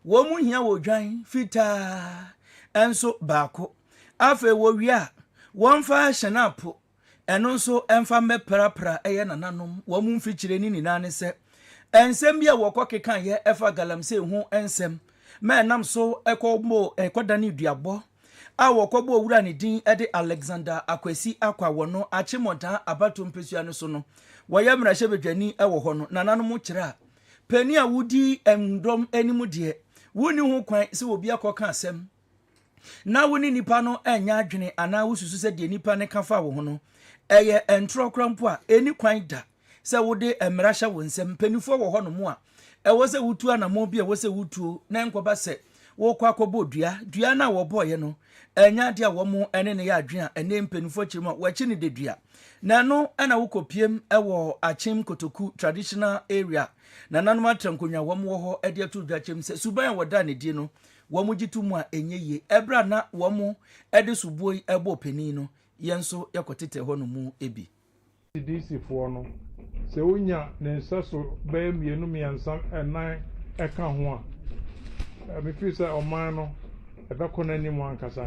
B: wo mu hia wo dwan fita enso baako afa wo wi a won fa hyenapo eno nso emfa meprapra eye nananom wo mu mfikire ni nina ne se ensem bia wo kokeka ye efa galamse hu ensem me nam so ekobo ekodani duabo a wo kobo owura ne din ede Alexander Akwasi akwa wono achimoda abato mpesua no so no wo ye mrahye bedwani ewo ho no nananom kire a pani a wudi emdom animu de woni hu kwan se obi akoka asem na woni nipa no enya adwene ana wususu se de nipa ne kafa wo ho no eye entro krampo a eni kwan da se wode emrahye wo nsem panifo wo ho no mu a ewo se wutu anamo bi ewo se wutuo na enkoba se wo kwa kobo dua na wo boye no enya de a wo mu ene ne ya adwene a ene mpanifo kirima wo chi ne de dua na no ana wo kopiem ewo achim kotoku traditional area na nanoma trankonwa wo mu ho ede atu dua chem se suban wo da ne die no wo mu gitu mu a enye ye ebra na wo mu ede suboi ebo pani no yenso yakotete ho no mu ebi
N: DC fo no se wonya ne nsaso be mienu miansa enan eka ho a me fi se oman no ebekona ni mu ankasa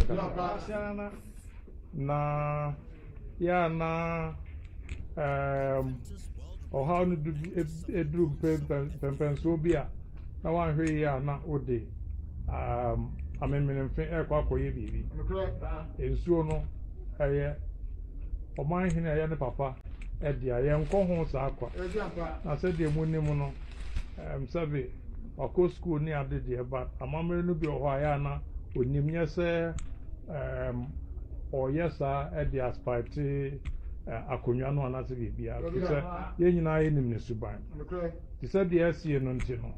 N: na ya na how no do edru pempenso bia na wan hwe ya na ode amemene fe ekwa koye bibi ensuo no eye oman hene eye ne papa edia ye nko ho sa akwa na se de mu ni mu no sabe akọ school ni ade de ba amamere no bi ho aya na onim nye se oyesa ede aspite akonwa no anase bibia se ye nyina ye nim ne suban ti se de asie no nti no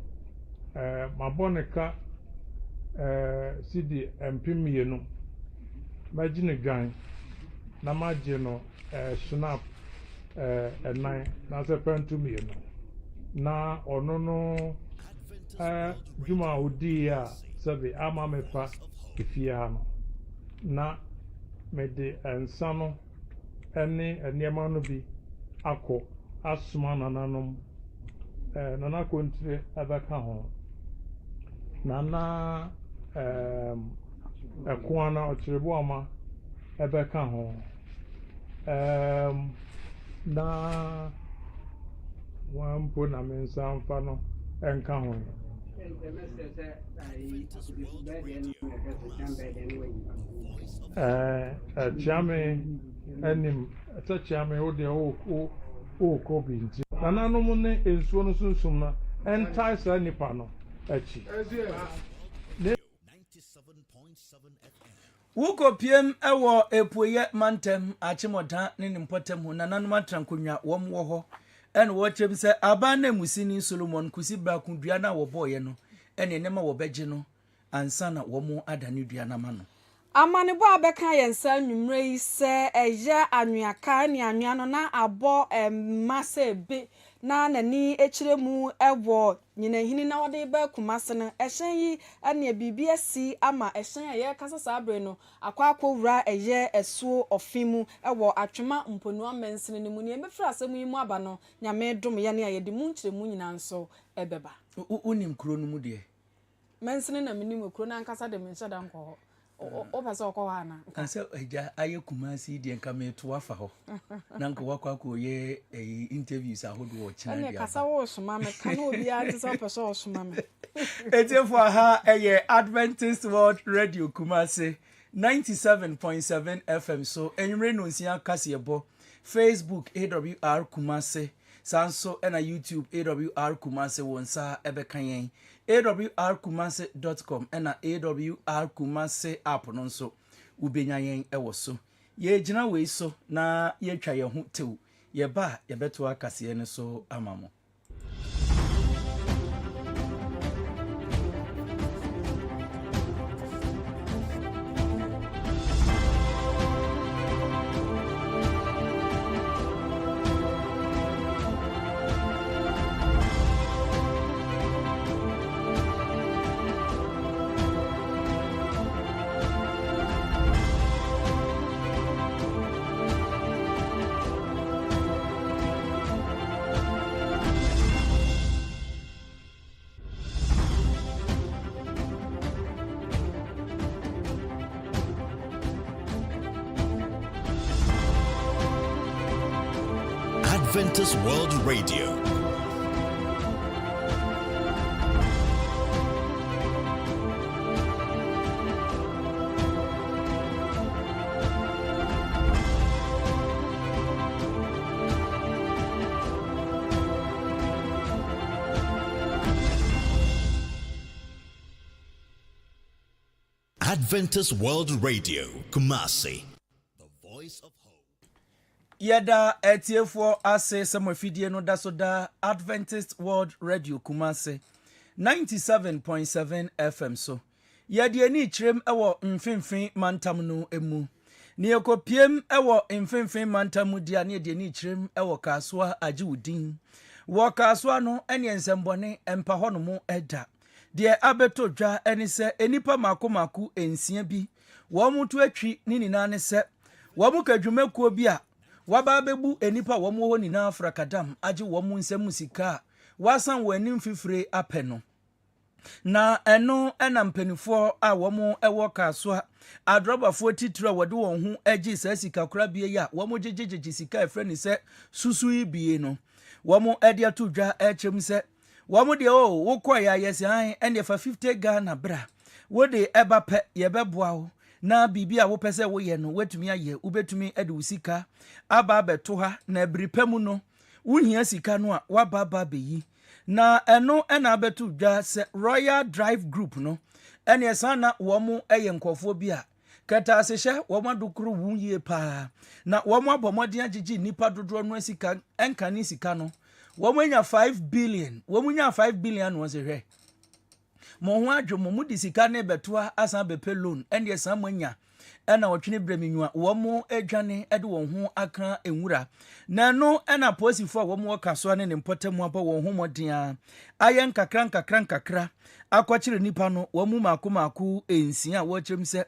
N: maboneka sidi empimie no magine gwan na magye no snap enai na se pentumie no na ono no juma odi ya sabe ama mefa ifia no na mede ensa no ene eniema no bi akọ asuma nananom nana kontire abaka ho nana ekwana otirebo ama abaka ho na wampo na mensa mfa no enka ho chame enim ta chame o de o ko binti nananom ne ensuo no sunsum na entai sa nipa no achi
B: wuko piem ewo epoye mantem achimoda ne nimpotem ho nananom atrankonwa wom wo ho ene wo chem se abana musini Solomon Kusi Brako dua na wo boye no ene nema wo beje no ansa na wo mu adane dua na ma no
D: Amanebo abeka yensa nwumre yi se eye anwaka ne anwa no na abo mase be na nani echiremu ewo nyinahini na wode ba Kumasi no ehyen yi ane bibia si ama ehyen eye kasasa abre no akwakowura eye esuo ofimu ewo atwema mponu amensene ne mu ne mefra asemu yi mu aba no nyame dom ye ne ayede mu nkyeremu nyina nso ebeba
B: unim kuro no mu de
D: mensene na minim kuro na ankasa de menhyada nko o pese okwa na
B: kanse eja aye Kumasi de nka meto afa ho na nko wakwa ye interviews ahodo o china
D: dia kasa wo soma me kana obi a tse pese o soma me
B: etiefo ha eye Adventist World Radio Kumasi 97.7 FM so enwre no nsia kasebo Facebook AWR Kumasi sanso ena YouTube AWR Kumasi wonsa ebekan yen awrkumasi.com ena AWR Kumasi app no nso ubenya yen ewo so ye gina we so na ye twa ye ho tew ye ba ye beto akase ne so amamo
C: Adventist World Radio. Adventist World Radio, Kumasi, the voice of
B: Yada etiefo ase samafidie no dasoda Adventist World Radio Kumasi 97.7 FM so yade ani kirem ewo mfimfin mantam no emu ne ekopiem ewo mfimfin mantam dia ne de ani kirem ewo kasoa ajiwudin wo kasoa no ene ensembone empa hono mu eda de abeto dwa eni se enipa makomaku ensia bi wo mutu atwi ni nina ne se wo mu kadwumakuo bi a waba bebu enipa wo mu ho ni na afrakadam age wo mu nsem sika wasan wanim fifire apeno na eno ena mpanifo a wo mu ewo kasoa adrobafo titira wode won ho agi sa sika kora bie ya wo mu gigigigi sika efre ni se susu ibie no wo mu ede atodwa echem se wo mu de o wo koya yesi han ene fa 50 Ghana bra wo de eba pe ye beboa wo na bibia wo pese wo ye no wetumi aye ubetumi ede usika aba beto ha na bripemu no wuhia sika no a wababa beyi na eno ena beto dwa se Royal Drive Group no ene esana wo mu eye nkofo bi a kata asehye wo madukuru wunye pa na wo mu abomodin agigi nipa dodoro no sika enka ni sika no wo mu nya 5 billion wo mu nya 5 billion no se mo ho adwomo mu disika ne betoa asan bepe loan ende san manya ena otwene breminwa wo mu adwane ede won ho aka enwura na no ena posifo wo mu kaso ne mpotemu aba won ho modin ayen kakra akwachire nipa no wo mu makomaku ensia wo kyerem se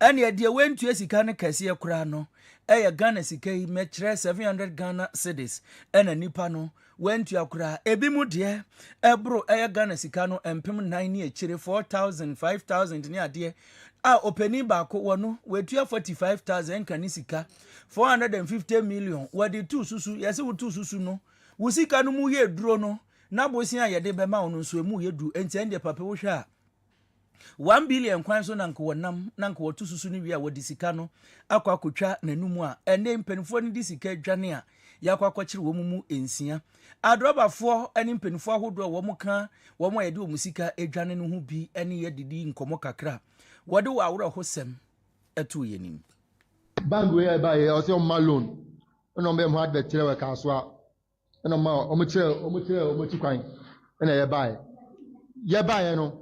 B: ene ade wentu esika ne kase ekura no eye Ghana sika yi mekire 700 Ghana cedis ena nipa no wentu akura ebi mu de ebro eye Ghana sika no empem 9 ne ekire 4000 5000 ne ade a openi ba ko wono wetu 45000 kan sika 450 million wadi tu susu yesi wo tu susu no wo sika no mu ye duro no na bosi a yede be ma wono nso mu ye du enti ende papa wo hwa 1 billion kwan so nanko wonam nanko wotu susu ni wi a wodi sika no akwa akotwa nanumu a ene mpenifo ni di sika dwane a yakwa kwakire wo mu ensia adrobafo ene mpenifo ahodo wo mu ka wo mu yede wo musika edwane no hu bi ene ye didi nkomo kakra wode wa awro hosem atu yenim
K: bank we ba ye o se on loan no me mo advert tire we ka so a no ma o mo ti kwan ene ye ba ye no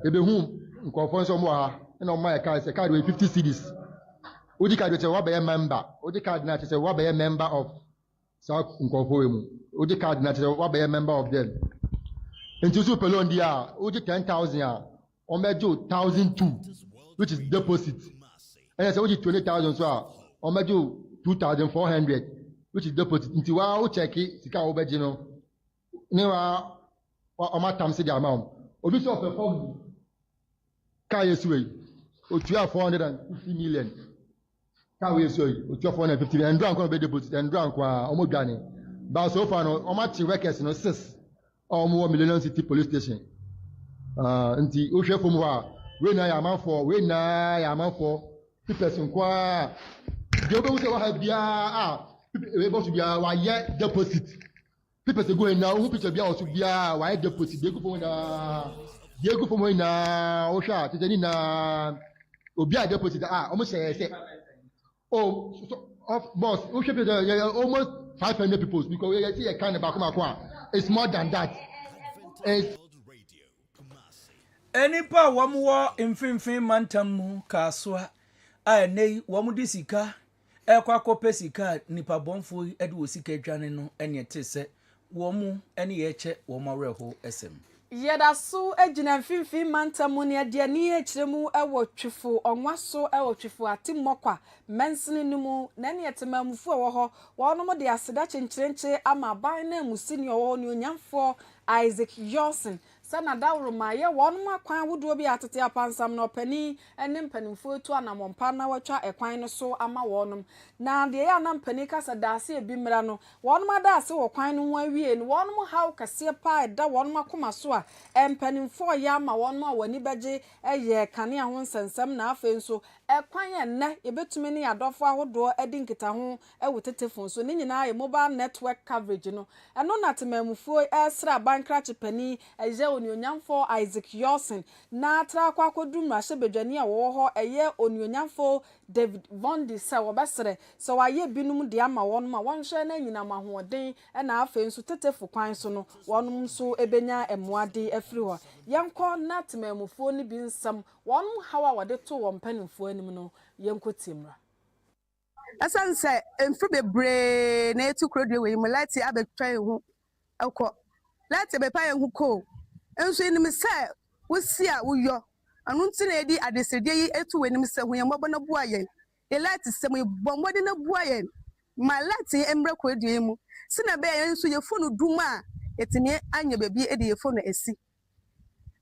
K: ebe hu nkofo nso mo ha and on my card, it's a card with 50 CDs. Odi card is a member. Odi card na is a member of South Nkofoemu. Odi card na is a member of them. Into super loan dia, Odi 10,000 ya, Omejo 1,002, which is deposit. And I say Odi 20,000 so, Omejo 2,400, which is deposit. Into wa o check it, sika obejino. Newa Oma tamsi the amount. Obi so perform. Kaya suwe. Otuya 450 million. Kaya suwe. Otuya 450 million. And drunk on be deposit. And drunk wa omo gane. But so far no, Oma ti workers no 6. Omo Millennium City Police Station. Nti o hwe fom wa. We na ya man for. Person kwa. The obo say wa ha bia we boss bia wa ye deposit. People say go now, who picture bia also bia wa ye deposit. Dey go for na o sha tete ni na obi a deposit omo say oh so boss o should be almost 500 people because we see a kind of back it's more than that.
B: Enipa wamwo mfimfin mantam kaswa a nei wamu sika ekwakope sika nipa bonfo ede wo sika dwane no ene tese wamu ene yeche wamareho SM
D: Yeda so ejina mfimfin mantam ne ade ni echiremu ewo twefo onwaso ewo twefo atimokwa mensene nimu na ne yetemamufu ewo ho wono de aseda chencherenche ama ban na musini owo ni onyamfo Isaac Johnson sana dawro maye wonum akwan wudo bi atete apansam no pani ene mpanimfo etu anamompa na watwa ekwan no so ama wonum na de ya na mpani kasa daase ebi mra no wonum adaase wo kwan no ho awie no wonum haw kase pa da wonum akoma so a empanimfo ya ama wonum awani beje eye kane ho nsensem na afa nso ekwan enne ebetumi ne yadofo ahodo edi nkita ho ewotetefo so ne nyina ye mobile network coverage no eno na temamufo esra bankrach pani eje onyonyamfo Isaac Johnson na tra kwa kodum rahye bedwani a wo ho eye onyonyamfo Blvd se wo besere so waye binum de ama won ma wonhwe na nyina mahoden na afa nso tetefo kwan so no wonum so ebenya emuade afiri ho yenko na temamufo ni bi nsam wonum hawa wode to wo mpanimfo anim no yenko timra
O: asanse emfru bebre na etu krodwe we mu lati abetwan hu akọ lati be pa hu ko enso enim se wosi a woyo anu nti na edi adesede yi etu wenim se hu yembo na bua yen e lati se mu bombode na bua yen ma lati embre krodwe mu sina be yen so ye fonu duma etini anya bebi edi ye fonu esi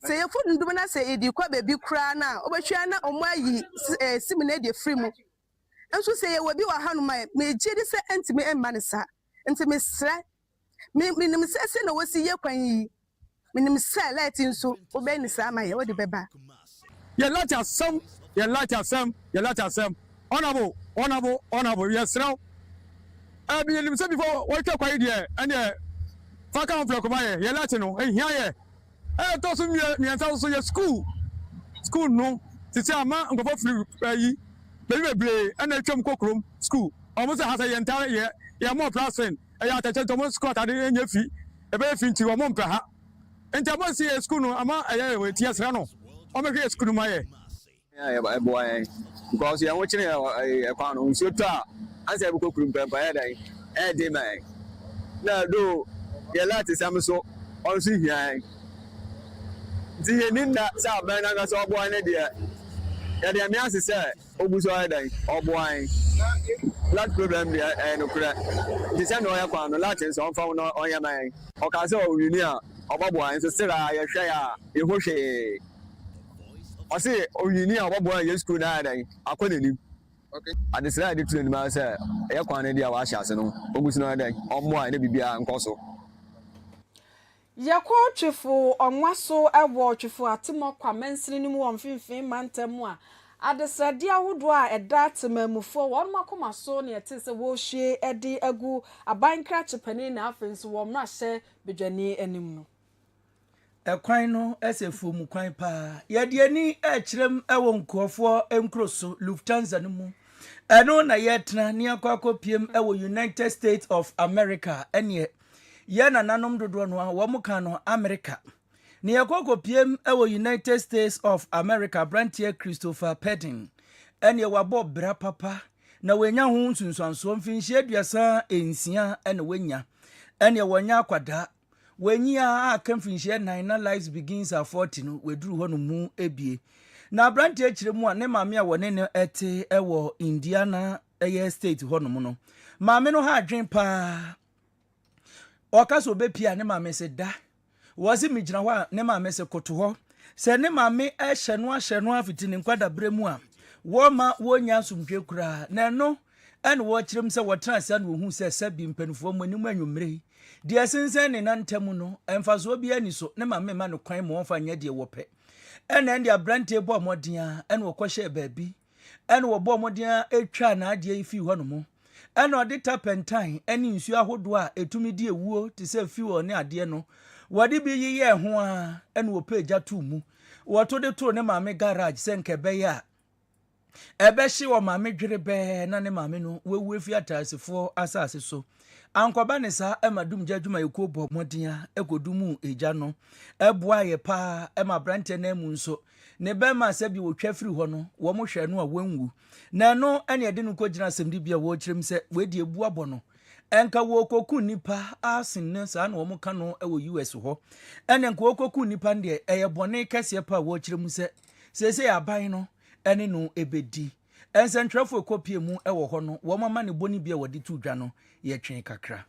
O: se ye fonu duma na se edi kwa bebi kra na obehwa na omo ayi sim na edi free mu enso se ye wobi wa hanu mai me gidi se entimi emma ne sa entimi sre minim se na wosi ye kwan yi minim se let nso obeni sa ma ye wodi beba
P: ye let asem honorable yes now abi minim se before we take kwan die ene fa kan flo koma ye let no ehia ye to so mi ansa so ye school no titi ama ngofo free yi bebre ene twem kokrom school omo se hasa ye ntare ye mo placing ya tache to mo school ade enya fi e be fi nti wo mo mpɛ ha nti amo si school no ama aye we tie sra no o me hwe school ma ye
Q: ya boy because ya wo chine e kwa no nso ta ansa be kokrom pempa ya dai e de mai na do ye lati sam so on si hia nti ye ninda sa ba na ga so boy ne de ya de mi asese obuso ya dai oboy that problem there no kura the same no ya kwa no latin so on no on ya man o ka se o uni a obabo an so sira ya hwe ya e ho hwe o se o uni a obabo an ye school na dan akọ nani okay and the sira dey train ma say ya kwa na dia wa hya ase no obusu no dan omo a na bibia nkoso
D: Yako twefo onwaso ewo twefo atimokwa mensini nimu wonfinfin mantamu a adesrade ahodo a eda temamufo won makoma so ne yetese wo hwie edi agu abankra chepani na afenso wo mrahye bedwani anim no
B: ekwan no esefu mu kwan pa yede ni ekirem ewo nkofo enkroso Lufthansa no mu eno na yetna ni akopiem ewo United States of America ene ye na nanom dodo no wo muka no America Ni yakoko piem ewo United States of America brantier Christopher Pettin. Ene wabo bra papa na wenya ho nsunsuanso mfinhie aduasa ensia ene wenya. Ene wonya akwada. Wenya aka mfinhie 9 na life begins at 40 no weduru ho no mu ebie. Na brantier kiremu a ne maame a wone ne ete ewo Indiana state ho no mu no. Maame no ha adwen pa. Okaso bepia ne maame se da. Wasi mijina wa ne maame se koto ho. Se ne maame hyeno afiti ne nkwada bremu a. Wo ma wonya asumdwe kura. Na no ene wo kirem se wotran ase na ohun se sabi mpanufo mu anim anwumre. De sensen ne nantemu no emfaso bi ani so ne maame ma no kwan mo mfa nya de wope. Ene ndi abrante bo moden ene wo kwhye baabi. Ene wo bo moden etwa na ade ifi ho no mo. Ene odi tapentan ene nsu ahodo a etumi di ewuo te se fi wo ne ade no. Wadi bi yiye ho a ene wo pagya to mu. Woto de to ne maame garage se nkebe ya. Ebe hye wo maame dwere be na ne maame no wewu efi atasefo asase so. Ankoba ne sa emadum jadwuma ekobo modia ekodumu eja no. Eboa ye pa ema brante na mu nso. Ne be ma se bi wo twafiri ho no wo mo hwe no a wanwu. Na no ene ede no ko gina semdi bia wo kirem se we di ebu abo no. Enka wo koku nipa asin ne sa na wo mo ka no ewo US ho. Ene enka wo koku nipa nde eye bone kese pa wo kirem se sese aban no ene no ebedi. Ensentrafo kopie mu ewo ho no wo mama ne boni bia wodi tu dwa no ye twen kakra.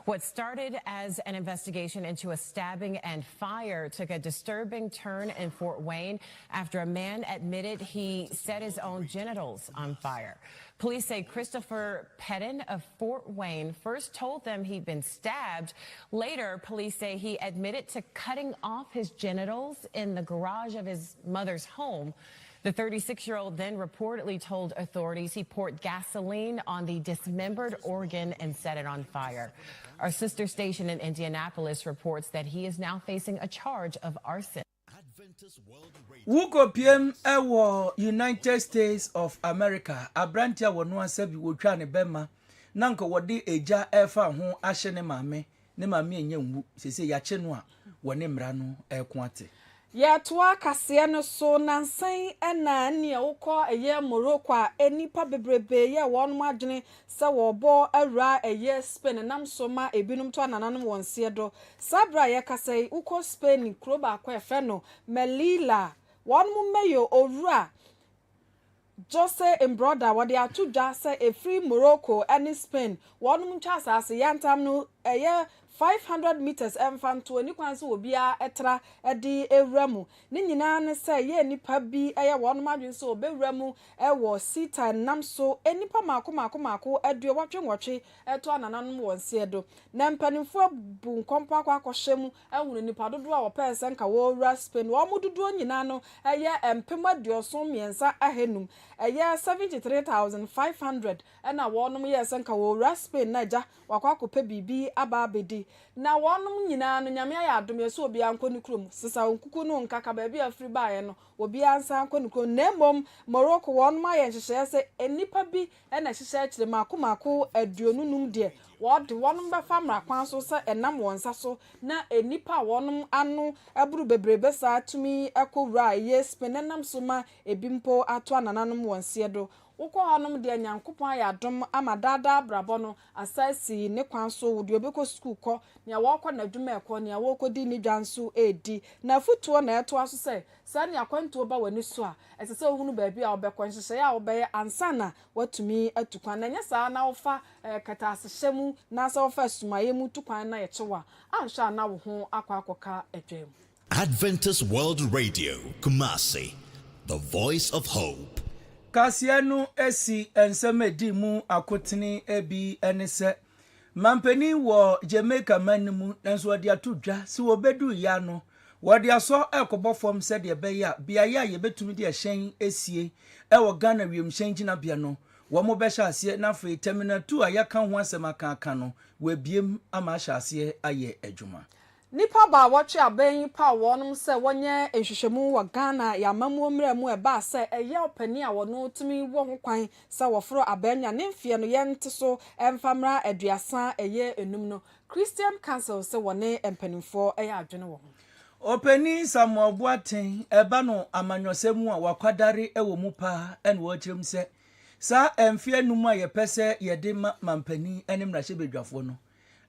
R: What started as an investigation into a stabbing and fire took a disturbing turn in Fort Wayne after a man admitted he set his own genitals on fire. Police say Christopher Pettin of Fort Wayne first told them he'd been stabbed. Later, police say he admitted to cutting off his genitals in the garage of his mother's home. The 36-year-old then reportedly told authorities he poured gasoline on the dismembered organ and set it on fire. Our sister station in Indianapolis reports that he is now facing a charge of arson.
B: Wuko PM ewo United States of America abrantia wono asabi wotwa ne bema nanko wode eja efa ho ahye ne maame enya nwu sese ya che no a wone mra no eko
D: Ya toa kase no so nansan ena ne wokọ eye Morocco a enipa bebrebe ye won mu adwene se wo bo awura eye Spain nam so ma ebinum to ananam wonse do sabra ye kase wokọ Spain kro ba kwa efe no Melilla won mu meyo owura Jose embroda wode atudwa se e free Morocco and Spain won mu ntwa asase yantam no eye 500 meters emfanto ani kwanso obia etra edi ewramu ni nyina ne se ye nipa bi eye won madwen so obewramu ewo sita namso enipa mako edu watwenwotwe eto anananum wonse do na mpanimfo bu nkompo akwakohyemu ehunu nipa dodo a wopese nka wo wra Spain wo mududu nyina no eye empem adioso miensa ahenum eye 73500 ena wonum ye senka wo wra Spain naja wakwakope bibi ababedi na wonum nyina no nyame ya adom yeso obi anko ni krom sisa onkuku no nkaka ba bia afri baaye no obi ansa anko ni krom nemom Morocco wonum aye nhyehyɛ se enipa bi na hyehyɛ akire mako aduonunum de wode wonum ba famra kwan so se enam wonsa so na enipa wonum anu aburu bebrebe sa atumi ekowura ye Spain so ma ebimpo ato anananum wonse do wokọ honom de nyankopon ya dom amadada brabo no asasi ne kwan so wode obekọ school kọ ne wokọ na dwuma ekọ ne wokọ di ni dwanso edi na futuo na eto aso se sane akwantuo ba wani so a esese ohunu baabi a obekọ nhyehyɛ ya obeye ansana watumi atukwan na nya saa na wofa kataasehemu na sa wofa sumaye mu tukwan na yechewa ansha na wo ho akwakoka edwem.
C: Adventist World Radio Kumasi, the voice of hope.
B: Kasianu esi ensemedi mu akotini ebi enese mampeni wo Jamaica manimu nanso wode atudwa si wo bedu ya no wode aso ekobo fom se de beya bia ya ye betumi de ehyen esie ewo Ghana wiem hyen gina bia no wo mo be hyase na fe terminal 2 ayaka ho asema kan no we biem ama hyase aye adwuma.
D: Nipa ba watwe aban pa wonum se wonye ehwehwemu wa Ghana ya mamu mremu e ba se eye opani a wono tumi wo ho kwan se woforo abanya ne mfie no yente so emfamra aduasa eye enum no Christian Council se wone empanimfo eye adwene wo.
B: Openi Samuel Boateng eba no amanyosemu a wakwadare ewo mu pa ene wo kyerem se sa emfie numa ye pese ye de mampani enim na hyebedwafo no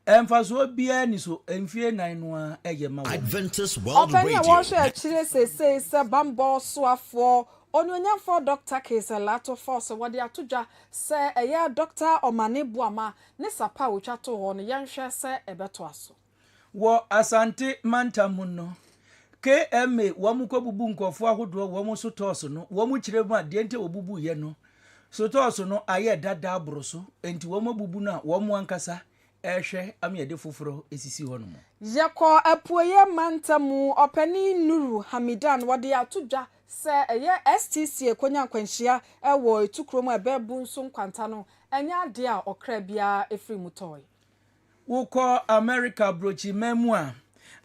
B: emfaso bia ni so emfie nan no a eye ma wo
C: Adventist World Radio.
D: Openi wo hwe akyire se bambo soafo Onyonyafo Dr. Keselato Force wadi atudwa se eye Dr. Omane Buama ne sapa otwato ho no yenhwe se ebeto aso
B: wo asante mantamuno KMA wamukobubu nkofo ahodo wo so toso no wo mu kiremu ade nte obubu ye no so toso no aye dada abroso enti wo mabubu na wo mu ankasa ehwe amiede foforo esisi ho no mo
D: yeko apuoye mantamu Openi Nuru Hamidan wadi atudwa se eye STC ekonya kwanhia ewo etukrom ebebu nso nkwanta no enya ade a okra bia efri mutoy
B: Uko America brochi memu a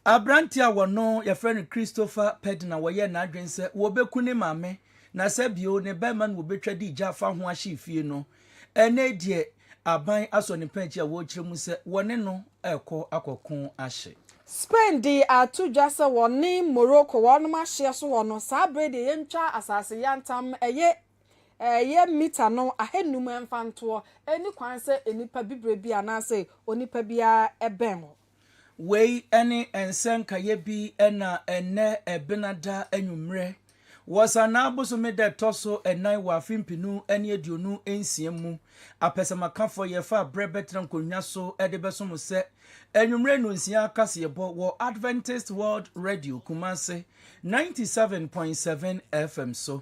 B: Abrantia wono ya friend Christopher Pedna woye na adwense wo beku ne mame na sabio ne bema no betwa di gya fa ho ahye fie no ene die aban aso ne panchi a wo kyeremu se wone no ekọ akọkon ahye
D: Spain di atudwa se woni Morocco wono ma hye so wono sa brede yentwa asase yantam eye mita no ahenum emfanto eni kwan se enipa bibre bi anase onipa bia eben ho
B: wei ene ensenka ye bi ena ene ebenada anwumre wasana abosome de toso enan wa fimpinu ene aduonu ensiemu apesamakafo ye fa brebetran konwa so ede besom se anwumre no nsia kase yebo wo Adventist World Radio Kumasi 97.7 FM so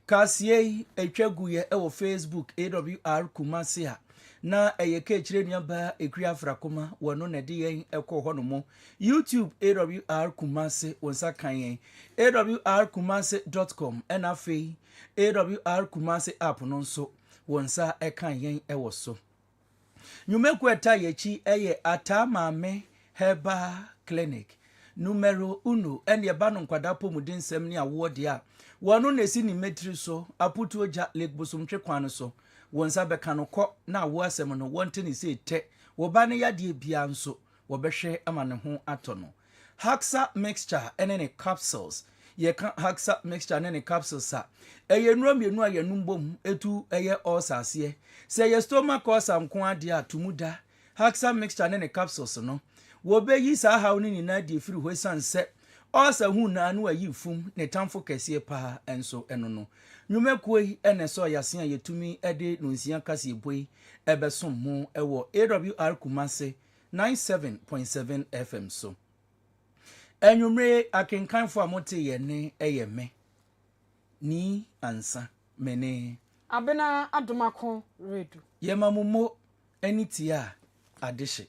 B: Kasiye etwaguye ewo Facebook Awr Kumasi a na eyeke kire nuaba ekria afrakoma wono na de yen ekọ ho no mo YouTube Awr Kumasi wonsa kan yen awrkumasi.com ena fe Awr Kumasi app no nso wonsa ekan yen ewo so nyumeku eta yechi eye atamame Herbal Clinic numero 1 ene ba no nkwada pomudensem ne awo de a wono na si ni metri so aputu oja lake bosomtwe kwan so wonsa beka no kọ na awo asem no wonte ni se te wo ba ne yade bia nso wo behwe ama ne ho ato no Haxa mixture ene ne capsules ye kan Haxa mixture ene ne capsules a eye nuamienu a yenumbom etu eye osase se ye stomach ulcer nko ade a tumuda Haxa mixture ene ne capsules no wo be yi sa hawo ni na de firi ho sanse osa hu na anu ayi fum ne tamfo kese pa enso eno no nwumekuyi ene so yase yetumi ede no nsia kase eboi ebesom mu ewo Awr Kumasi 97.7 FM so enwumre akenkanfo amote ye ne eyeme ni ansa mene
D: abena adomako redu
B: yemamumo enitia adehye